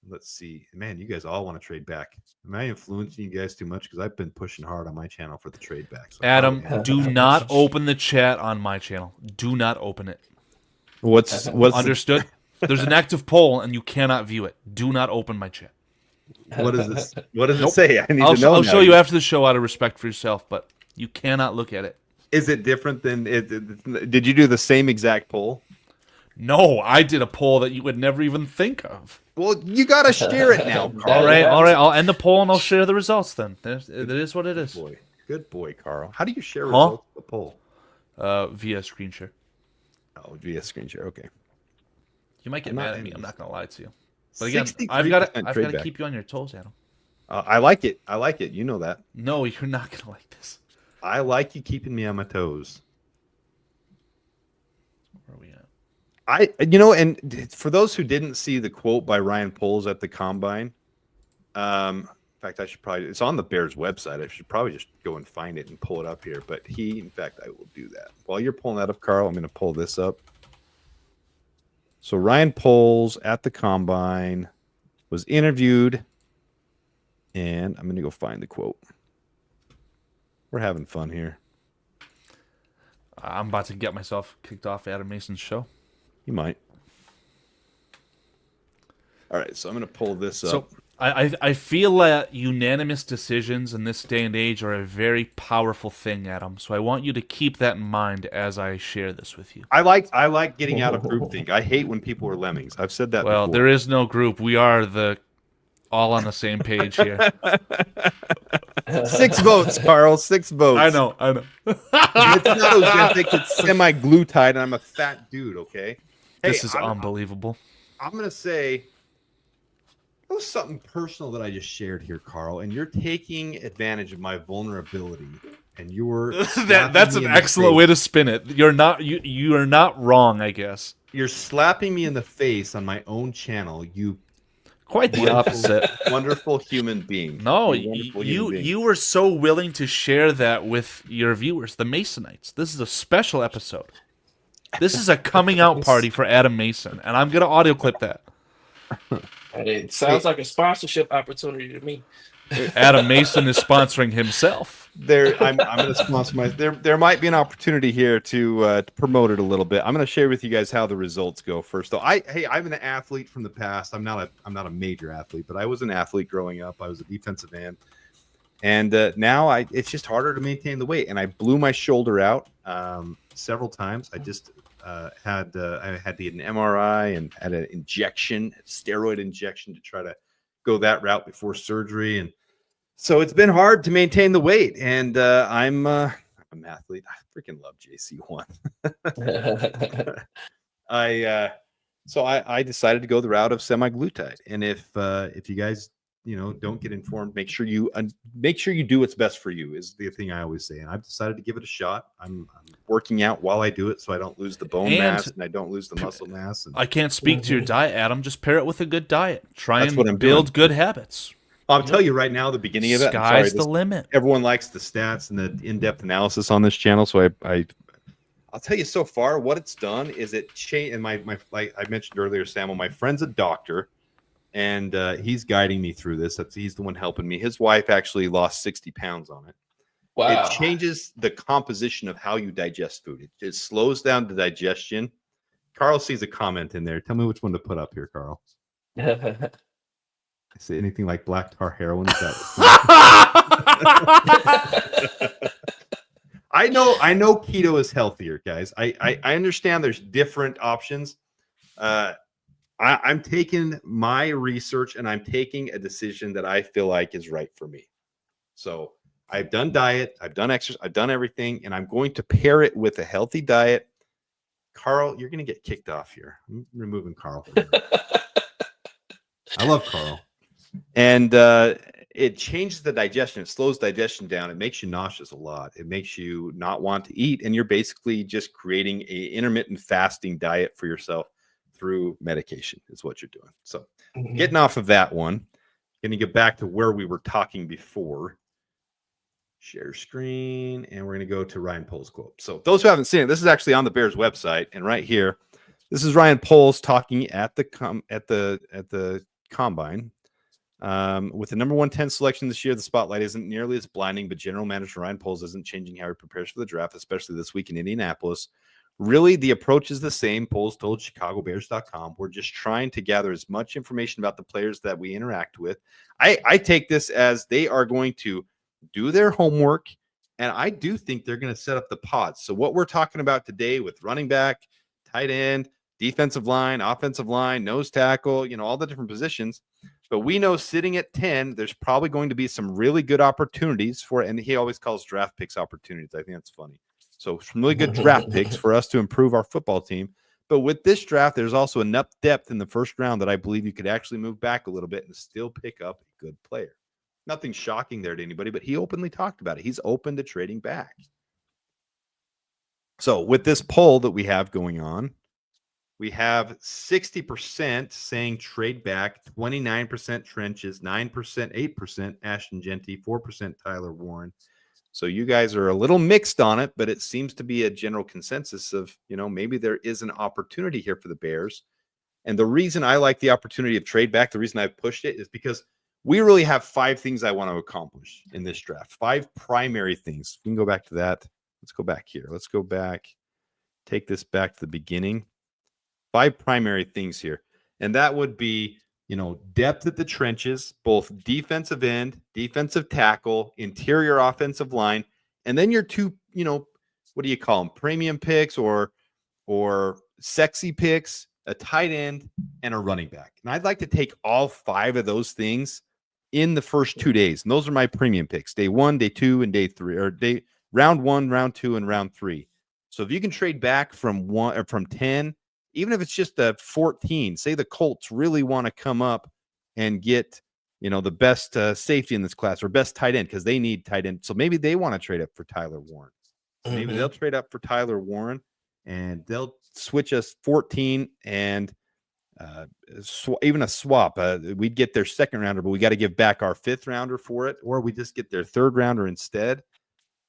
Let's see. Man, you guys all want to trade back. Am I influencing you guys too much? Because I've been pushing hard on my channel for the trade back. So Adam, do not open the chat on my channel. Do not open it. What's understood? There's an active poll, and you cannot view it. Do not open my chat. What is this? What does it say? I need to know. I'll show you after the show out of respect for yourself, but you cannot look at it. Is it different than? Did you do the same exact poll? No, I did a poll that you would never even think of. Well, you got to share it now, Karl. All right. I'll end the poll and I'll share the results then. It is what it is. Good boy, Karl. How do you share results of the poll? Via screen share. Oh, via screen share. Okay. You might get mad at me. I'm not going to lie to you. But again, I've got to keep you on your toes, Adam. I like it. I like it. You know that. No, you're not going to like this. I like you keeping me on my toes. Where are we at? And for those who didn't see the quote by Ryan Poles at the Combine, in fact, it's on the Bears website. I should probably just go and find it and pull it up here. But in fact, I will do that. While you're pulling that up, Karl, I'm going to pull this up. So Ryan Poles at the Combine was interviewed, and I'm going to go find the quote. We're having fun here. I'm about to get myself kicked off Adam Mason's show. You might. All right, so I'm going to pull this up. So I feel that unanimous decisions in this day and age are a very powerful thing, Adam. So I want you to keep that in mind as I share this with you. I like getting out of groupthink. I hate when people are lemmings. I've said that before. There is no group. We are all on the same page here. 6 votes, Karl. 6 votes. I know. It's not Ozempic. It's semi-glutide, and I'm a fat dude, okay? This is unbelievable. I'm going to say it was something personal that I just shared here, Karl, and you're taking advantage of my vulnerability, and you're that's an excellent way to spin it. You are not wrong, I guess. You're slapping me in the face on my own channel. You quite the opposite. Wonderful human being. No, you were so willing to share that with your viewers, the Masonites. This is a special episode. This is a coming out party for Adam Mason, and I'm going to audio clip that. It sounds like a sponsorship opportunity to me. Adam Mason is sponsoring himself. I'm going to sponsor there might be an opportunity here to promote it a little bit. I'm going to share with you guys how the results go first. Though I'm an athlete from the past. I'm not a major athlete, but I was an athlete growing up. I was a defensive end, and now it's just harder to maintain the weight. And I blew my shoulder out several times. I just had to get an MRI and had an injection, steroid injection, to try to go that route before surgery. And so it's been hard to maintain the weight. And I'm an athlete. I freaking love JC1. I decided to go the route of semi-glutide. And if you guys don't get informed, make sure you do what's best for you is the thing I always say. And I've decided to give it a shot. I'm working out while I do it, so I don't lose the bone mass and I don't lose the muscle mass. I can't speak to your diet, Adam. Just pair it with a good diet. Try and build good habits. I'll tell you right now, the beginning of it. Sky's the limit. Everyone likes the stats and the in-depth analysis on this channel, so I'll tell you so far what it's done is it changed. And my like I mentioned earlier, Samuel, my friend's a doctor. And he's guiding me through this. He's the one helping me. His wife actually lost 60 pounds on it. Wow. It changes the composition of how you digest food. It slows down the digestion. Karl sees a comment in there. Tell me which one to put up here, Karl. Say anything like black tar heroin? Is that I know keto is healthier, guys. I understand there's different options. I'm taking my research and I'm taking a decision that I feel like is right for me. So I've done diet, I've done exercise, I've done everything, and I'm going to pair it with a healthy diet Karl, you're going to get kicked off here. I'm removing Karl. I love Karl. And it changes the digestion. It slows digestion down. It makes you nauseous a lot. It makes you not want to eat. And you're basically just creating a intermittent fasting diet for yourself through medication is what you're doing. So getting off of that one, going to get back to where we were talking before. Share screen, and we're going to go to Ryan Poles' quote. So those who haven't seen it, this is actually on the Bears website, and right here, this is Ryan Poles talking at the combine. With the number 110 selection this year, the spotlight isn't nearly as blinding, but general manager Ryan Poles isn't changing how he prepares for the draft, especially this week in Indianapolis. Really, the approach is the same. Poles told ChicagoBears.com. We're just trying to gather as much information about the players that we interact with. I take this as they are going to do their homework, and I do think they're going to set up the pods. So what we're talking about today with running back, tight end, defensive line, offensive line, nose tackle, all the different positions. But we know sitting at 10, there's probably going to be some really good opportunities for, and he always calls draft picks opportunities. I think that's funny. So some really good draft picks for us to improve our football team. But with this draft, there's also enough depth in the first round that I believe you could actually move back a little bit and still pick up a good player. Nothing shocking there to anybody, but he openly talked about it. He's open to trading back. So with this poll that we have going on, we have 60% saying trade back, 29% trenches, 9%, 8% Ashton Genty, 4% Tyler Warren. So you guys are a little mixed on it, but it seems to be a general consensus of, maybe there is an opportunity here for the Bears. And the reason I like the opportunity of trade back, the reason I've pushed it is because we really have 5 things I want to accomplish in this draft. 5 primary things. We can go back to that. Let's go back here. Let's go back. Take this back to the beginning. 5 primary things here. And that would be, depth at the trenches, both defensive end, defensive tackle, interior offensive line, and then your 2, what do you call them? Premium picks or sexy picks, a tight end, and a running back. And I'd like to take all 5 of those things in the first 2 days. And those are my premium picks, day 1, day 2, and day 3, or round 1, round 2, and round 3. So if you can trade back from 1 or from 10, even if it's just a 14, say the Colts really want to come up and get, the best safety in this class or best tight end because they need tight end. So maybe they want to trade up for Tyler Warren. So maybe they'll trade up for Tyler Warren and they'll switch us 14 and even a swap. We'd get their second rounder, but we got to give back our 5th rounder for it, or we just get their 3rd rounder instead.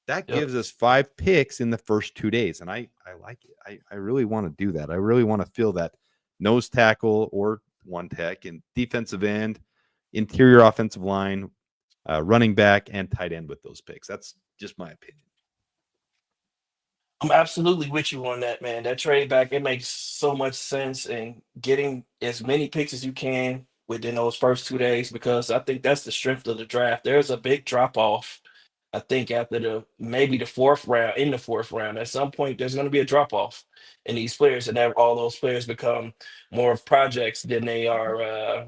That gives us 5 picks in the first 2 days. And I like it. I really want to do that. I really want to fill that nose tackle or one tech and defensive end, interior offensive line, running back, and tight end with those picks. That's just my opinion. I'm absolutely with you on that, man. That trade back, it makes so much sense, and getting as many picks as you can within those first 2 days, because I think that's the strength of the draft. There's a big drop off. I think after maybe the 4th round, in the 4th round, at some point there's going to be a drop off in these players, and all those players become more of projects than they are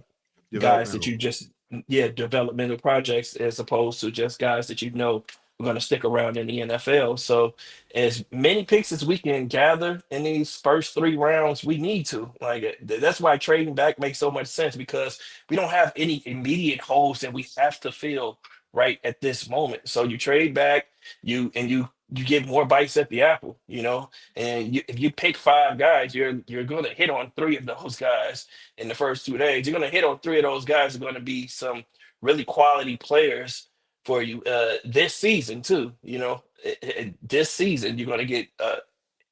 guys that you just developmental projects, as opposed to just guys that are going to stick around in the NFL. So as many picks as we can gather in these first 3 rounds, we need to. That's why trading back makes so much sense, because we don't have any immediate holes that we have to fill right at this moment. So you trade back, you get more bites at the apple, and if you pick 5 guys, you're going to hit on 3 of those guys in the first 2 days. You're going to hit on 3 of those guys are going to be some really quality players for you this season too. This season you're going to get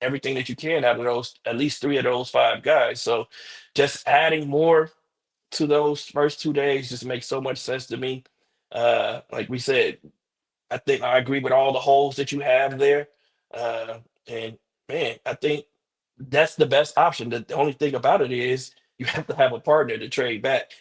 everything that you can out of those, at least 3 of those 5 guys. So just adding more to those first 2 days just makes so much sense to me. Like we said, I think I agree with all the holes that you have there. And man, I think that's the best option. The only thing about it is you have to have a partner to trade back.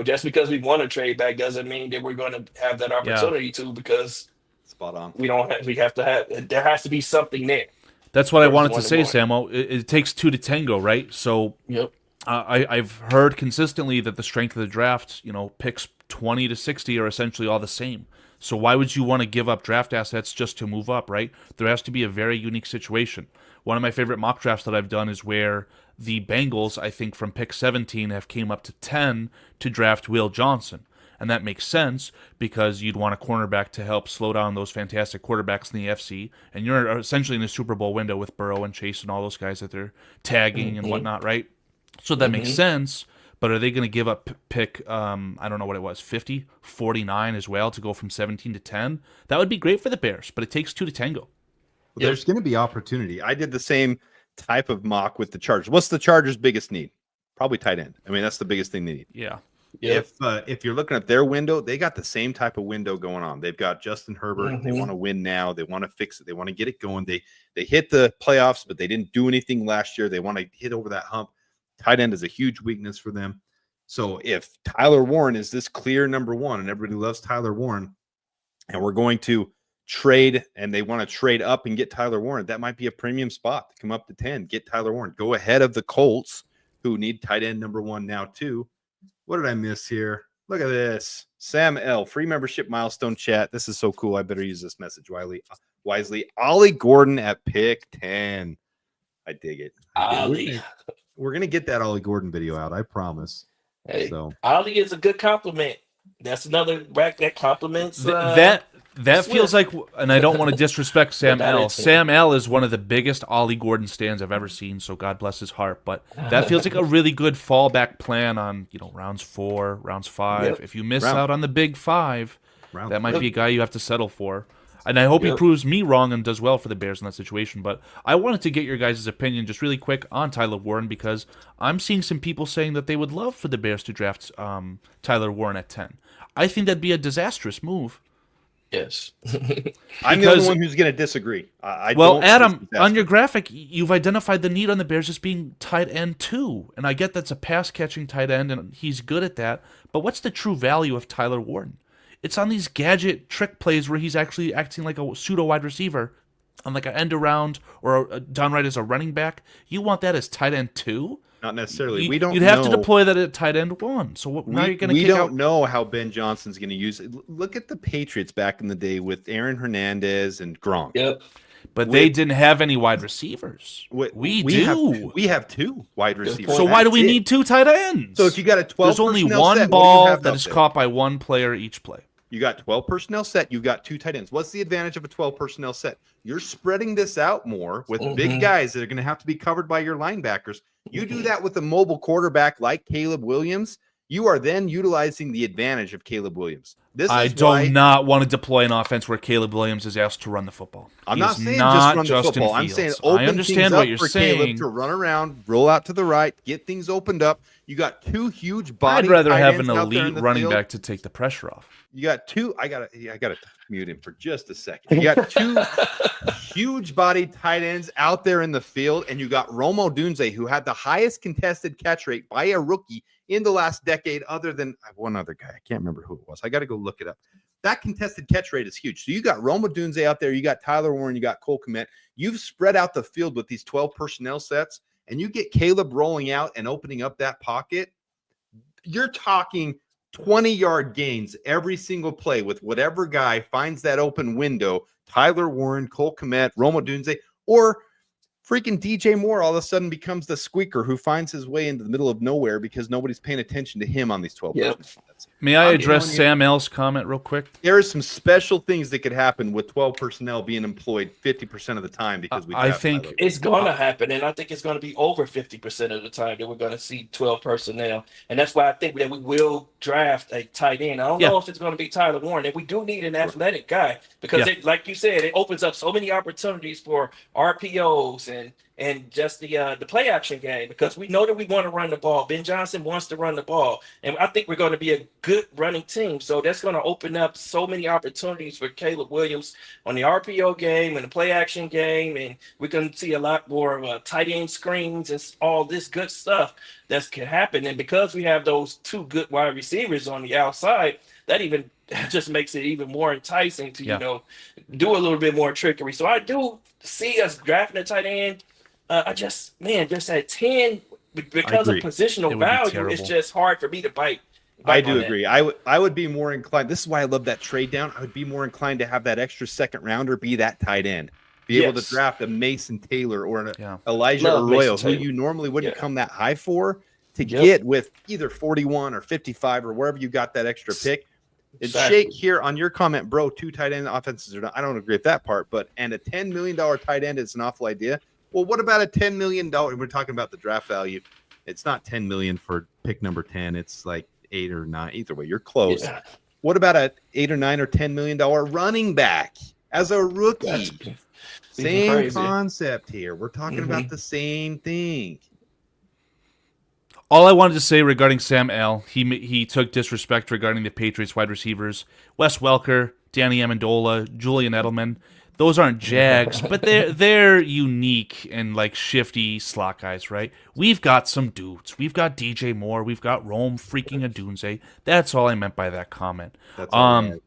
Just because we want to trade back doesn't mean that we're going to have that opportunity to, because spot on. There has to be something there. That's what I wanted to say, Samo. It takes 2 to tango, right? So yep. I've heard consistently that the strength of the draft, picks 20 to 60 are essentially all the same. So why would you want to give up draft assets just to move up, right? There has to be a very unique situation. One of my favorite mock drafts that I've done is where the Bengals, I think from pick 17, have came up to 10 to draft Will Johnson. And that makes sense because you'd want a cornerback to help slow down those fantastic quarterbacks in the FC. And you're essentially in the Super Bowl window with Burrow and Chase and all those guys that they're tagging and whatnot, right? So that makes sense. But are they going to give up pick, I don't know what it was, 50, 49 as well to go from 17 to 10? That would be great for the Bears, but it takes 2 to tango. Well, there's going to be opportunity. I did the same type of mock with the Chargers. What's the Chargers' biggest need? Probably tight end. I mean, that's the biggest thing they need. Yeah. If you're looking at their window, they got the same type of window going on. They've got Justin Herbert. They want to win now. They want to fix it. They want to get it going. They hit the playoffs, but they didn't do anything last year. They want to hit over that hump. Tight end is a huge weakness for them. So if Tyler Warren is this clear number one, and everybody loves Tyler Warren, and we're going to trade, and they want to trade up and get Tyler Warren, that might be a premium spot to come up to 10. Get Tyler Warren. Go ahead of the Colts, who need tight end number one now too. What did I miss here? Look at this. Sam L. Free membership milestone chat. This is so cool. I better use this message wisely. Ollie Gordon at pick 10. I dig it. Ollie. We're going to get that Ollie Gordon video out. I promise. Hey, So Ollie is a good compliment. That's another rack that compliments. That feels like, and I don't want to disrespect Sam That L. is it. Sam L is one of the biggest Ollie Gordon stands I've ever seen, so God bless his heart. But that feels like a really good fallback plan on, rounds 4, rounds 5. Yep. If you miss out on the big 5, round that might three. be a guy you have to settle for. And I hope he proves me wrong and does well for the Bears in that situation. But I wanted to get your guys' opinion just really quick on Tyler Warren because I'm seeing some people saying that they would love for the Bears to draft Tyler Warren at 10. I think that'd be a disastrous move. Yes. I'm the only one who's going to disagree. Well, don't Adam, think that's on your graphic, you've identified the need on the Bears as being tight end 2. And I get that's a pass-catching tight end, and he's good at that. But what's the true value of Tyler Warren? It's on these gadget trick plays where he's actually acting like a pseudo-wide receiver on like an end-around or downright as a running back. You want that as tight end 2? Not necessarily. You'd have to deploy that at tight end 1. So now you're going to we kick don't out... know how Ben Johnson's going to use it. Look at the Patriots back in the day with Aaron Hernandez and Gronk. Yep. But they didn't have any wide receivers. We do. We have 2 wide receivers. So why do we That's it. need 2 tight ends? So if you got a 12 There's only personnel one set, what do you ball have that out is there? caught by one player each play. You got 12 personnel set. You've got 2 tight ends. What's the advantage of a 12 personnel set? You're spreading this out more with big guys that are going to have to be covered by your linebackers. You do that with a mobile quarterback like Caleb Williams. You are then utilizing the advantage of Caleb Williams. I do not want to deploy an offense where Caleb Williams is asked to run the football. I'm He not is saying not just run the Justin football. I'm Fields. saying open I understand things what up you're for saying. Caleb to run around, roll out to the right, get things opened up. You got 2 huge body. I'd rather tight have ends an out there in elite the running field. back to take the pressure off. You got 2. I gotta mute him for just a second. You got 2 huge body tight ends out there in the field, and you got Romo Dunze, who had the highest contested catch rate by a rookie in the last decade, other than one other guy. I can't remember who it was. I got to go look it up. That contested catch rate is huge. So you got Romo Dunze out there, you got Tyler Warren, you got Cole Kmet. You've spread out the field with these 12 personnel sets, and you get Caleb rolling out and opening up that pocket. You're talking 20-yard gains every single play with whatever guy finds that open window. Tyler Warren, Cole Kmet, Romo Dunze, or freaking DJ Moore all of a sudden becomes the squeaker who finds his way into the middle of nowhere because nobody's paying attention to him on these 12 personnel sets. May I I'm address telling you- Sam L's comment real quick? There are some special things that could happen with 12 personnel being employed 50% of the time because we. I think It's going to happen, and I think it's going to be over 50% of the time that we're going to see 12 personnel. And that's why I think that we will draft a tight end. I don't know if it's going to be Tyler Warren, and we do need an athletic guy because, like you said, it opens up so many opportunities for RPOs and just the play action game because we know that we want to run the ball. Ben Johnson wants to run the ball, and I think we're going to be a good running team. So that's going to open up so many opportunities for Caleb Williams on the RPO game and the play action game, and we're going to see a lot more tight end screens and all this good stuff that can happen. And because we have those 2 good wide receivers on the outside, that even just makes it even more enticing to do a little bit more trickery. So I do see us drafting a tight end. Just at 10, because of positional value, it's just hard for me to bite I do agree. I would be more inclined. This is why I love that trade down. I would be more inclined to have that extra second rounder be that tight end. Be able to draft a Mason Taylor or an Elijah Arroyo, who you normally wouldn't come that high for, to get with either 41 or 55 or wherever you got that extra pick. And Shake here on your comment, bro, 2 tight end offenses are not. I don't agree with that part, and a $10 million tight end is an awful idea. Well, what about a $10 million? We're talking about the draft value. It's not $10 million for pick number 10. It's like 8 or 9. Either way, you're close. Yeah. What about a $8 or 9 or $10 million running back as a rookie? Same concept here. We're talking about the same thing. All I wanted to say regarding Sam L, he took disrespect regarding the Patriots wide receivers. Wes Welker, Danny Amendola, Julian Edelman. Those aren't Jags, but they're unique and like shifty slot guys, right? We've got some dudes. We've got DJ Moore. We've got Rome freaking Odunze. That's all I meant by that comment. That's all right.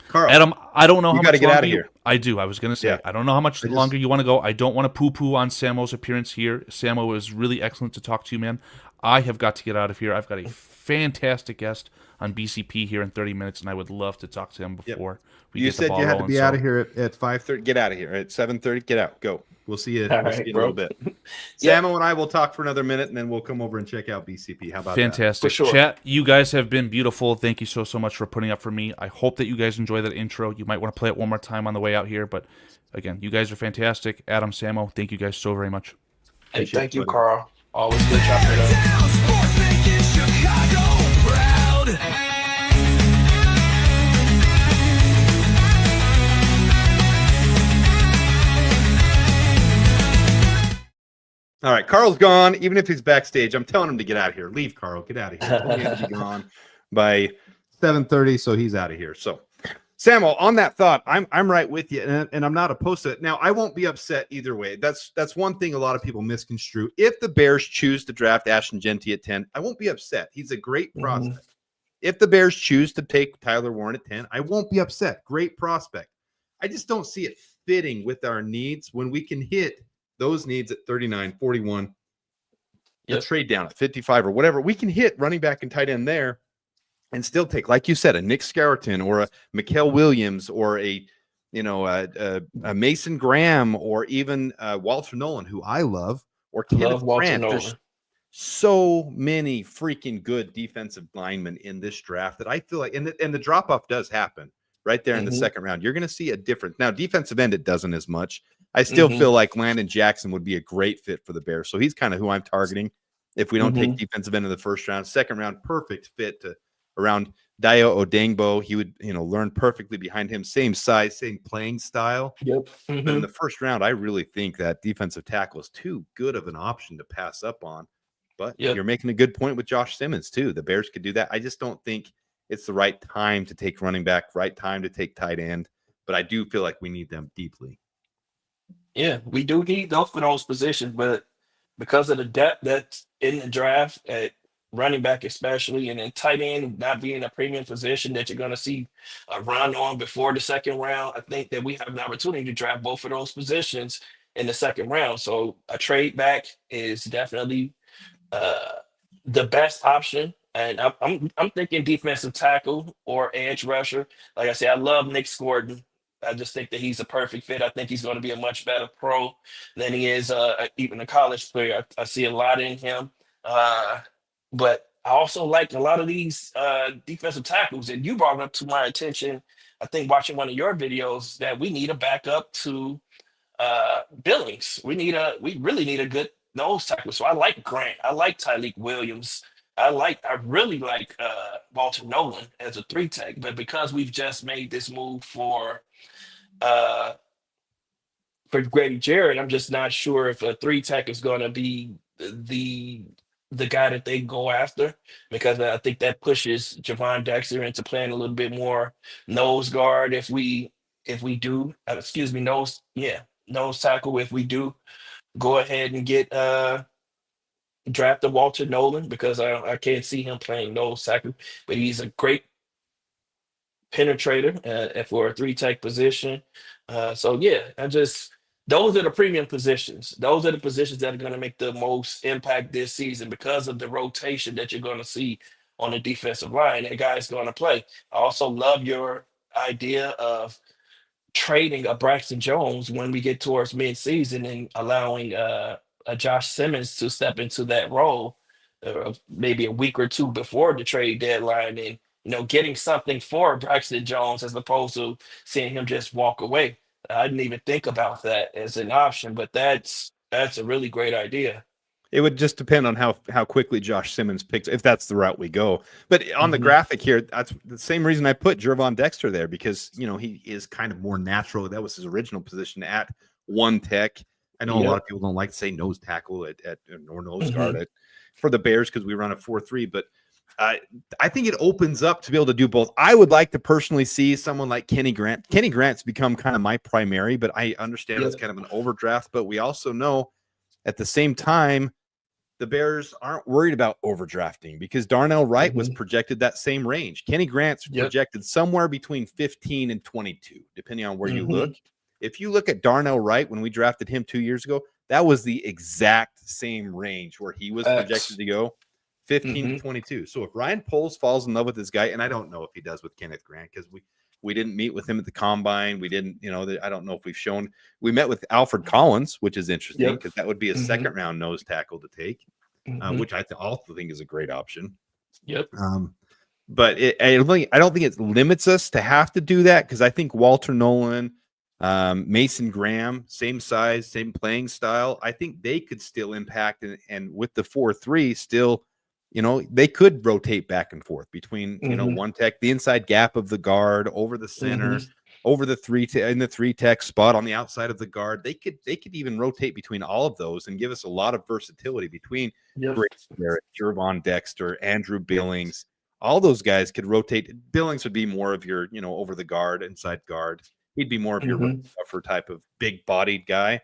Carl, Adam, I don't know how much get longer out of here. I do. I was going to say, I don't know how much longer you want to go. I don't want to poo-poo on Samo's appearance here. Samo was really excellent to talk to you, man. I have got to get out of here. I've got a fantastic guest on BCP here in 30 minutes, and I would love to talk to him before we get the ball rolling. You said you had to be out of here at 5:30. Get out of here. At 7:30, get out. Go. We'll see you, in a little bit. Samo and I will talk for another minute, and then we'll come over and check out BCP. How about Fantastic. that? For sure. Chat, you guys have been beautiful. Thank you so much for putting up for me. I hope that you guys enjoy that intro. You might want to play it one more time on the way out here, but again, you guys are fantastic. Adam, Samo, thank you guys so very much. Hey, thank you, Karl. Always good chopping it up. All right, Carl's gone. Even if he's backstage, I'm telling him to get out of here. Leave, Karl. Get out of here. He has to be gone by 7:30, so he's out of here. So, Samo, on that thought, I'm right with you, and I'm not opposed to it. Now, I won't be upset either way. That's one thing a lot of people misconstrue. If the Bears choose to draft Ashton Genty at 10, I won't be upset. He's a great prospect. If the Bears choose to take Tyler Warren at 10, I won't be upset. Great prospect. I just don't see it fitting with our needs when we can hit those needs at 39, 41, a trade down at 55 or whatever. We can hit running back and tight end there and still take, like you said, a Nick Skeleton or a Mikael Williams or a Mason Graham or even Walter Nolan, who I love, or Kenneth Grant. There's so many freaking good defensive linemen in this draft that I feel like, and the drop off does happen right there in the second round. You're going to see a difference. Now, defensive end, it doesn't as much. I still feel like Landon Jackson would be a great fit for the Bears. So he's kind of who I'm targeting if we don't take defensive end in the first round. Second round, perfect fit to around Dayo Odengbo. He would, learn perfectly behind him. Same size, same playing style. Yep. But in the first round, I really think that defensive tackle is too good of an option to pass up on. But you're making a good point with Josh Simmons, too. The Bears could do that. I just don't think it's the right time to take running back, right time to take tight end. But I do feel like we need them deeply. Yeah, we do need those for those positions, but because of the depth that's in the draft at running back especially, and then tight end not being a premium position that you're going to see a run on before the second round, I think that we have an opportunity to draft both of those positions in the second round. So a trade back is definitely the best option. And I'm thinking defensive tackle or edge rusher. Like I said, I love Nick Gordon. I just think that he's a perfect fit. I think he's going to be a much better pro than he is even a college player. I see a lot in him. But I also like a lot of these defensive tackles. And you brought up to my attention, I think watching one of your videos, that we need a backup to Billings. We really need a good nose tackle. So I like Grant. I like Tyleek Williams. I really like Walter Nolan as a 3-tech. But because we've just made this move for Grady Jarrett, I'm just not sure if a 3-tech is going to be the guy that they go after, because I think that pushes Javon Dexter into playing a little bit more nose guard if we do nose tackle if we do go ahead and get draft a Walter Nolan, because I can't see him playing nose tackle, but he's a great penetrator for a 3-tech position. So yeah, those are the premium positions. Those are the positions that are going to make the most impact this season because of the rotation that you're going to see on the defensive line. That guy's going to play. I also love your idea of trading a Braxton Jones when we get towards mid-season and allowing a Josh Simmons to step into that role maybe a week or two before the trade deadline, and getting something for Braxton Jones as opposed to seeing him just walk away. I didn't even think about that as an option, but that's a really great idea. It would just depend on how quickly Josh Simmons picks, if that's the route we go. But on the Hmm. graphic here, that's the same reason I put Jervon Dexter there, because he is kind of more natural. That was his original position at one tech. I know a lot Yep. of people don't like to say nose tackle at or nose Hmm. guard for the Bears because we run a 4-3, but I think it opens up to be able to do both. I would like to personally see someone like Kenny Grant. Kenny Grant's become kind of my primary, but I understand it's Yep. kind of an overdraft. But we also know at the same time, the Bears aren't worried about overdrafting because Darnell Wright was Hmm. projected that same range. Kenny Grant's Yep. projected somewhere between 15 and 22, depending on where you Hmm. look. If you look at Darnell Wright when we drafted him 2 years ago, that was the exact same range where he was projected X. to go 15 to Hmm. 22. So if Ryan Poles falls in love with this guy, and I don't know if he does with Kenneth Grant because we didn't meet with him at the combine. We didn't, I don't know if we've shown. We met with Alfred Collins, which is interesting Yep. because that would be a Hmm. second round nose tackle to take, Hmm. which I also think is a great option. Yep. But I don't think it limits us to have to do that because I think Walter Nolan, Mason Graham, same size, same playing style. I think they could still impact, and with the 4-3 still, they could rotate back and forth between, Hmm. one tech, the inside gap of the guard, over the Hmm. center, over the in the 3 tech spot on the outside of the guard. They could even rotate between all of those and give us a lot of versatility between Yep. Greg Garrett, Jervon Dexter, Andrew Billings. All those guys could rotate. Billings would be more of your, over the guard, inside guard. He'd be more of your Hmm. rougher type of big bodied guy.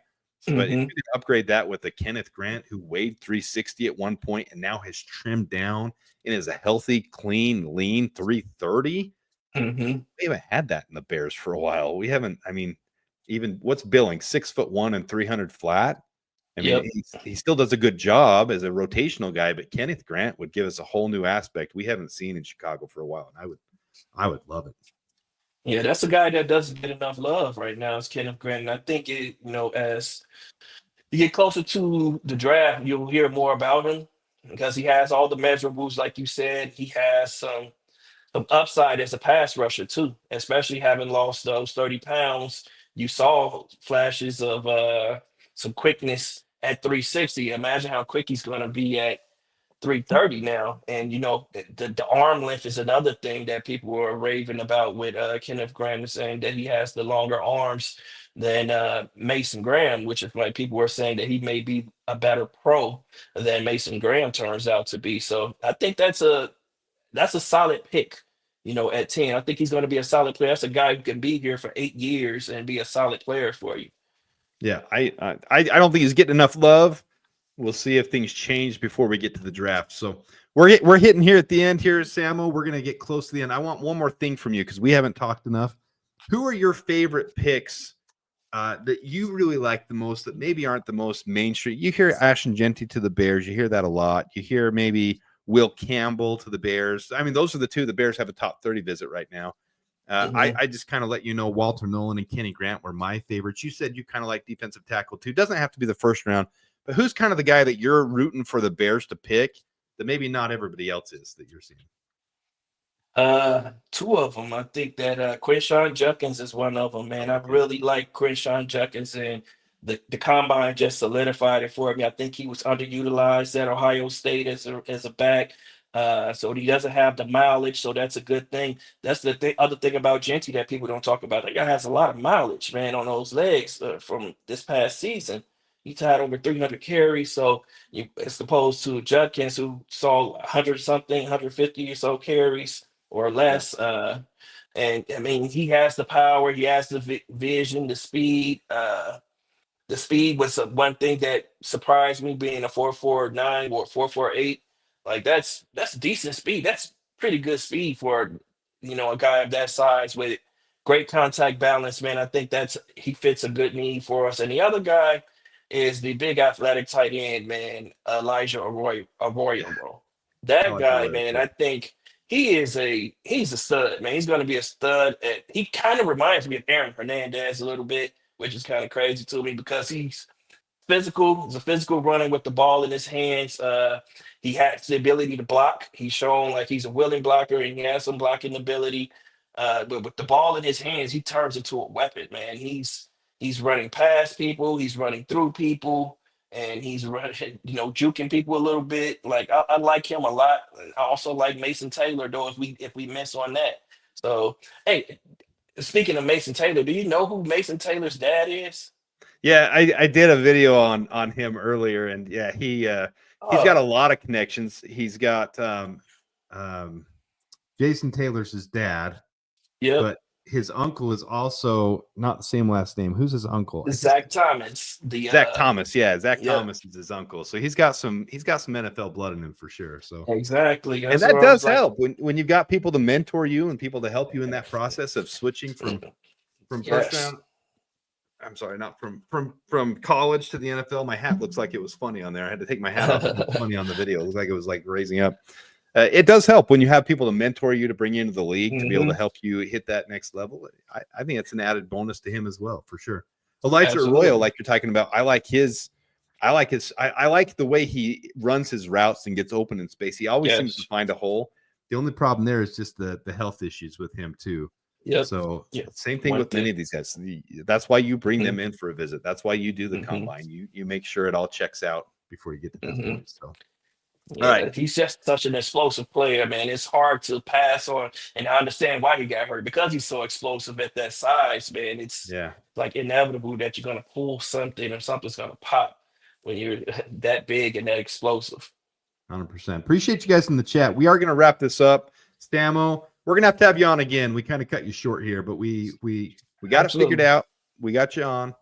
But if Hmm. you could upgrade that with a Kenneth Grant who weighed 360 at one point and now has trimmed down and is a healthy, clean, lean 330, Hmm. we haven't had that in the Bears for a while. We haven't, even what's Billing, 6'1" and 300 flat. Yep. He still does a good job as a rotational guy, but Kenneth Grant would give us a whole new aspect we haven't seen in Chicago for a while, and I would love it. Yeah, that's a guy that doesn't get enough love right now is Kenneth Grant. And I think as you get closer to the draft, you'll hear more about him because he has all the measurables, like you said. He has some upside as a pass rusher too, especially having lost those 30 pounds. You saw flashes of some quickness at 360. Imagine how quick he's going to be at 330 now. And the arm length is another thing that people were raving about with Kenneth Graham, saying that he has the longer arms than Mason Graham, which is why people were saying that he may be a better pro than Mason Graham turns out to be. So I think that's a solid pick. At 10, I think he's going to be a solid player. That's a guy who can be here for 8 years and be a solid player for you. Yeah, I don't think he's getting enough love. We'll see if things change before we get to the draft. So we're hitting here at the end here, Samo. We're gonna get close to the end. I want one more thing from you because we haven't talked enough. Who are your favorite picks that you really like the most that maybe aren't the most mainstream? You hear Ashton Genty to the Bears. You hear that a lot. You hear maybe Will Campbell to the Bears. Those are the two. The Bears have a top 30 visit right now. Mhm. I just kind of let you know Walter Nolan and Kenny Grant were my favorites. You said you kind of like defensive tackle too. Doesn't have to be the first round, but who's kind of the guy that you're rooting for the Bears to pick that maybe not everybody else is that you're seeing? Two of them. I think that Quinshawn Judkins is one of them, man. I Okay. really like Quinshawn Judkins, and the combine just solidified it for me. I think he was underutilized at Ohio State as a back. So he doesn't have the mileage, so that's a good thing. That's the other thing about Genty that people don't talk about. That guy has a lot of mileage, man, on those legs from this past season. He tied over 300 carries, so as opposed to Judkins, who saw 100 something, 150 or so carries or Yeah. less. And I mean, he has the power, he has the vision, the speed. The speed was one thing that surprised me, being a 4.49 or 4.48. Like that's decent speed. That's pretty good speed for a guy of that size with great contact balance, man. I think he fits a good need for us. And the other guy is the big athletic tight end, man, Elijah Arroyo, bro. That like guy, the way man, I I think he's a stud, man. He's going to be a stud. He kind of reminds me of Aaron Hernandez a little bit, which is kind of crazy to me because he's physical. He's a physical running with the ball in his hands. He has the ability to block. He's shown like he's a willing blocker and he has some blocking ability. But with the ball in his hands, he turns into a weapon, man. He's running past people, he's running through people, and he's running, juking people a little bit. Like I like him a lot. I also like Mason Taylor, though, if we miss on that. So hey, speaking of Mason Taylor, do you know who Mason Taylor's dad is? Yeah, I did a video on him earlier, and yeah, he's got a Oh, lot of connections. He's got Jason Taylor's his dad, yep. but his uncle is also not the same last name. Who's his uncle? Zach Thomas. Zach Thomas. Yeah, Zach Yep. Thomas is his uncle. So he's got some NFL blood in him for sure. So Exactly. and That's that what I was does like. help when you've got people to mentor you and people to help you in that process of switching from first Yes. round. I'm sorry, not from college to the NFL. My hat looks like it was funny on there. I had to take my hat off. It looked funny on the video. It looked like it was like raising up. It does help when you have people to mentor you to bring you into the league to be able to help you hit that next level. I think it's an added bonus to him as well, for sure. Elijah Absolutely. Arroyo, like you're talking about, I like the way he runs his routes and gets open in space. He always seems to find a hole. The only problem there is just the health issues with him too. Yep. So Yep. same thing One with many thing. of these guys. That's why you bring them in for a visit. That's why you do the Mhm. combine. You make sure it all checks out before you get to that Mhm. point. So Yeah, all right. he's just such an explosive player, man. It's hard to pass on, and I understand why he got hurt because he's so explosive at that size, man. It's Yeah. like inevitable that you're gonna pull something or something's gonna pop when you're that big and that explosive. 100%. Appreciate you guys in the chat. We are going to wrap this up. Stamo, we're going to have you on again. We kind of cut you short here, but we got it figured Absolutely. out. We got you on,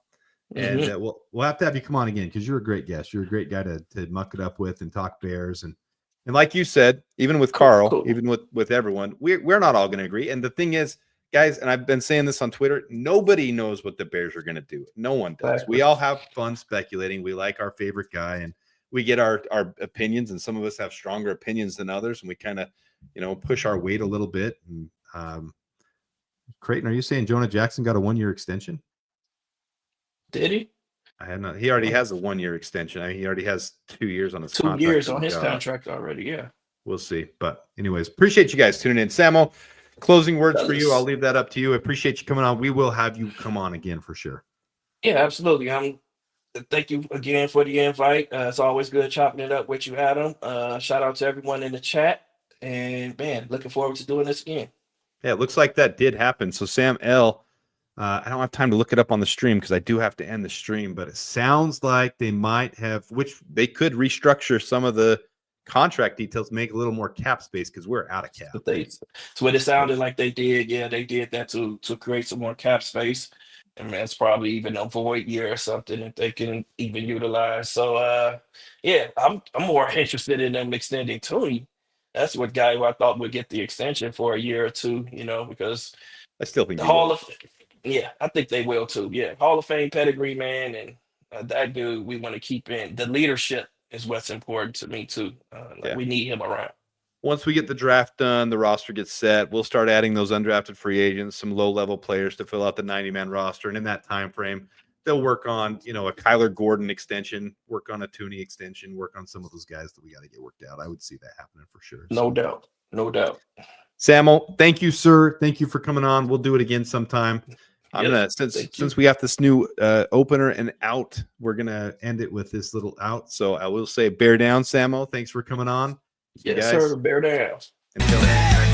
and Mhm. we'll have to have you come on again because you're a great guest. You're a great guy to muck it up with and talk Bears and like you said, even with Karl, Cool. even with everyone, we're not all going to agree. And the thing is, guys, and I've been saying this on Twitter, nobody knows what the Bears are going to do. No one does. We all have fun speculating. We like our favorite guy, and we get our opinions, and some of us have stronger opinions than others, and we kind of, push our weight a little bit. And Creighton, are you saying Jonah Jackson got a 1-year extension? Did he? I had not. He already has a 1-year extension. I mean, he already has 2 years on his 2 contract. years on his contract already. Yeah. We'll see. But anyways, appreciate you guys tuning in. Samo, closing words for you. I'll leave that up to you. Appreciate you coming on. We will have you come on again for sure. Yeah, absolutely. Thank you again for the invite. It's always good chopping it up with you, Adam. Shout out to everyone in the chat. And man, looking forward to doing this again. Yeah, it looks like that did happen. So Sam L, I don't have time to look it up on the stream because I do have to end the stream, but it sounds like they might have, which they could restructure some of the contract details, make a little more cap space because we're out of cap. That's what it sounded like they did. Yeah, they did that to create some more cap space. And that's probably even a void year or something that they can even utilize. So yeah, I'm more interested in them extending Tooney. That's what guy who I thought would get the extension for a year or two, because I still think the they will. yeah, I think they will too. Yeah, Hall of Fame pedigree man, and that dude we want to keep in. The leadership is what's important to me too. We need him around. Once we get the draft done, the roster gets set, we'll start adding those undrafted free agents, some low-level players to fill out the 90-man roster. And in that time frame, they'll work on, a Kyler Gordon extension, work on a Tooney extension, work on some of those guys that we got to get worked out. I would see that happening for sure. No doubt. No doubt. Samuel, thank you, sir. Thank you for coming on. We'll do it again sometime. I'm gonna since we got this new opener and out, we're gonna end it with this little out. So I will say, bear down, Samo. Thanks for coming on. Yes, sir. Bear down. Until next time.